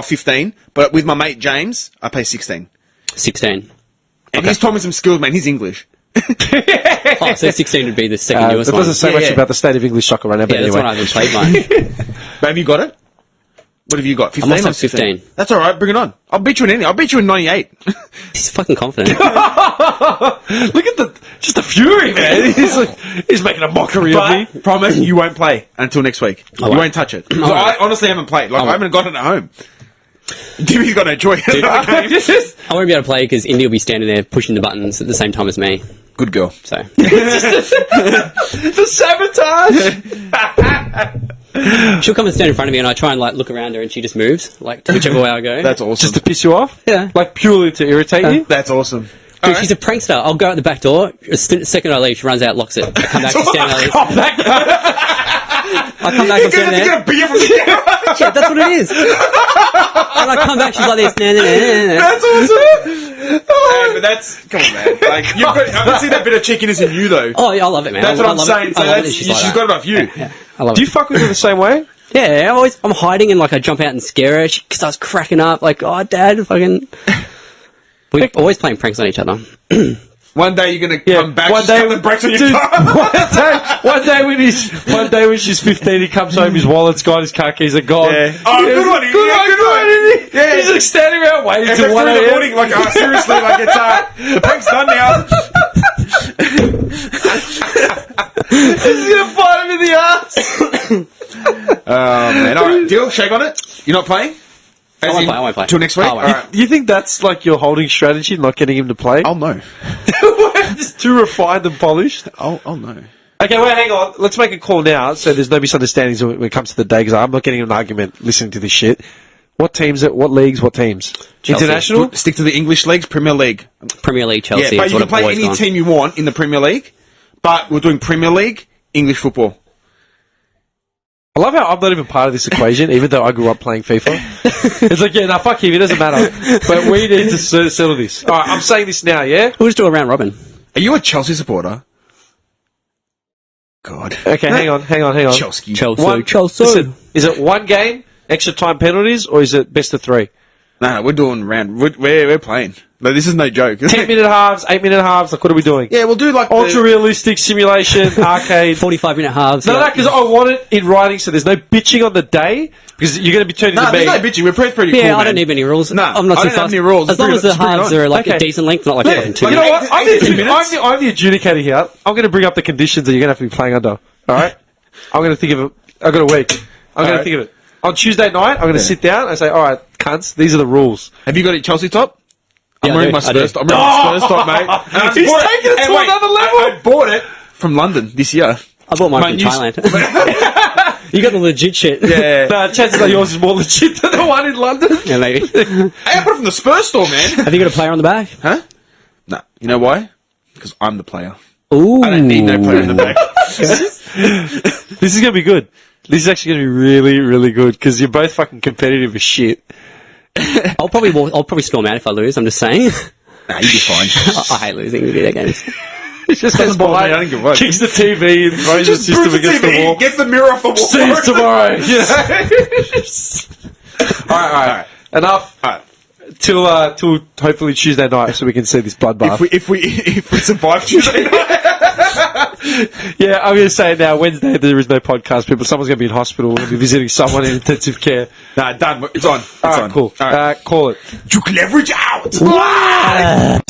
15. But with my mate James, I play 16. 16. And he's taught me some skills, man. He's English. Oh, so 16 would be the second newest That one. doesn't say Yeah, much yeah. about the state of English soccer right now, but Yeah, that's anyway. what I haven't played mine. But have you got it? What have you got? 15 must or have 16? 15. That's all right. Bring it on. I'll beat you in anything. I'll beat you in 98. He's fucking confident. Look at just the fury, man. He's making a mockery of me. But promise you won't play until next week. You won't. won't touch it. 'Cause I honestly haven't played. Like I haven't got it at home. Jimmy's got no joy. I won't be able to play because Indy will be standing there pushing the buttons at the same time as me. Good girl. So The sabotage! she'll come and stand in front of me, and I try and like look around her, and she just moves like to whichever way I go. That's awesome. Just to piss you off? Yeah. Like purely to irritate you? That's awesome. Dude, she's a prankster. I'll go out the back door. The second I leave, she runs out, locks it. I come back, she's standing there. I come back, I'm standing there. a beer from the Yeah, that's what it is. And I come back, she's like this. Nah, nah, nah, nah. That's awesome. Hey, but that's come on, man. Like I can see that bit of chickiness in you, though. Oh, yeah, I love it, man. That's I what I'm love saying. It. So I love it. that's, She's she's like got that. it off you. Yeah, I love Do it. you fuck with her the same way? Yeah, I'm hiding and like I jump out and scare her. She starts cracking up like, "Oh, Dad, fucking." We're always playing pranks on each other. One day you're gonna come back. One One day- day the brakes on your Dude, car. one day when she's 15, he comes home, his wallet's gone, his car keys are gone. Yeah. Oh, good one, Ian. Good Yeah, one, good good one. one. Yeah. He's like standing around waiting It's till 1 3 in the a.m. morning. Like, seriously, like it's the prank's done now. He's gonna bite him in the ass. Oh man, all right, deal. Shake on it. You're not playing. I won't play. Till next week. Oh, All well. right. You think that's like your holding strategy, not getting him to play? I'll know. Just too refined and polished. I'll know. Okay, well, hang on. Let's make a call now so there's no misunderstandings when it comes to the day, because I'm not getting an argument listening to this shit. What teams? What leagues? What teams? Chelsea. International. Stick to the English leagues, Premier League. Premier League, Chelsea. Yeah, but is you what can I've play always any gone. team you want in the Premier League. But we're doing Premier League, English football. I love how I'm not even part of this equation, even though I grew up playing FIFA. It's like, yeah, no, fuck him, it doesn't matter. But we need to settle this. All right, I'm saying this now, yeah? We'll just do a round robin. Are you a Chelsea supporter? God. Okay, hang on. Chelsea. Chelsea. Listen, is it one game, extra time penalties, or is it best of 3? No, we're doing round. We're playing. No, this is no joke. 10-minute halves, 8-minute halves, like what are we doing? Yeah, we'll do like Ultra realistic simulation, arcade. 45-minute halves. No, because I want it in writing so there's no bitching on the day, because you're going to be turning No, to there's me. no bitching. We're pretty cool, Yeah, man. I don't need any rules. No, I'm not I too don't have fast. any rules. As long as the It's pretty halves nice. are like Okay. a decent length, not like fucking 2 You know minutes. what? 18 minutes. I'm the adjudicator here. I'm going to bring up the conditions that you're going to have to be playing under. All right? I'm going to think of it. I've got a week. I'm going to Alright. think of it. On Tuesday night, I'm going to sit down and say, all right, cunts, these are the rules. Have you got a Chelsea top? Yeah, I'm wearing my I do. Spurs top. I'm wearing my Spurs top, mate. And I He's bought taking it and to wait, another level. I bought it from London this year. I bought mine My from new- Thailand. You got the legit shit. Yeah. Nah, chances are yours is more legit than the one in London. Yeah, maybe. Hey, I bought it from the Spurs store, man. Have you got a player on the back? Huh? No. You know why? Because I'm the player. Ooh. I don't need no player in the back. This is going to be good. This is actually going to be really, really good because you're both fucking competitive as shit. I'll probably storm out if I lose. I'm just saying. Nah, you'll be fine. I hate losing in video games. It's just Doesn't bother me, I don't give a fuck. kicks the TV and throws the system Bruce against the wall. gets the mirror off the wall. See you tomorrow. All right. Enough. Alright. Till hopefully Tuesday night, so we can see this bloodbath. If we survive Tuesday night. Yeah, I'm going to say it now. Wednesday there is no podcast. Someone's going to be in hospital. We're going to be visiting someone in intensive care. Nah, done. It's on. It's All right, on. cool. All right. Call it. Juke leverage out.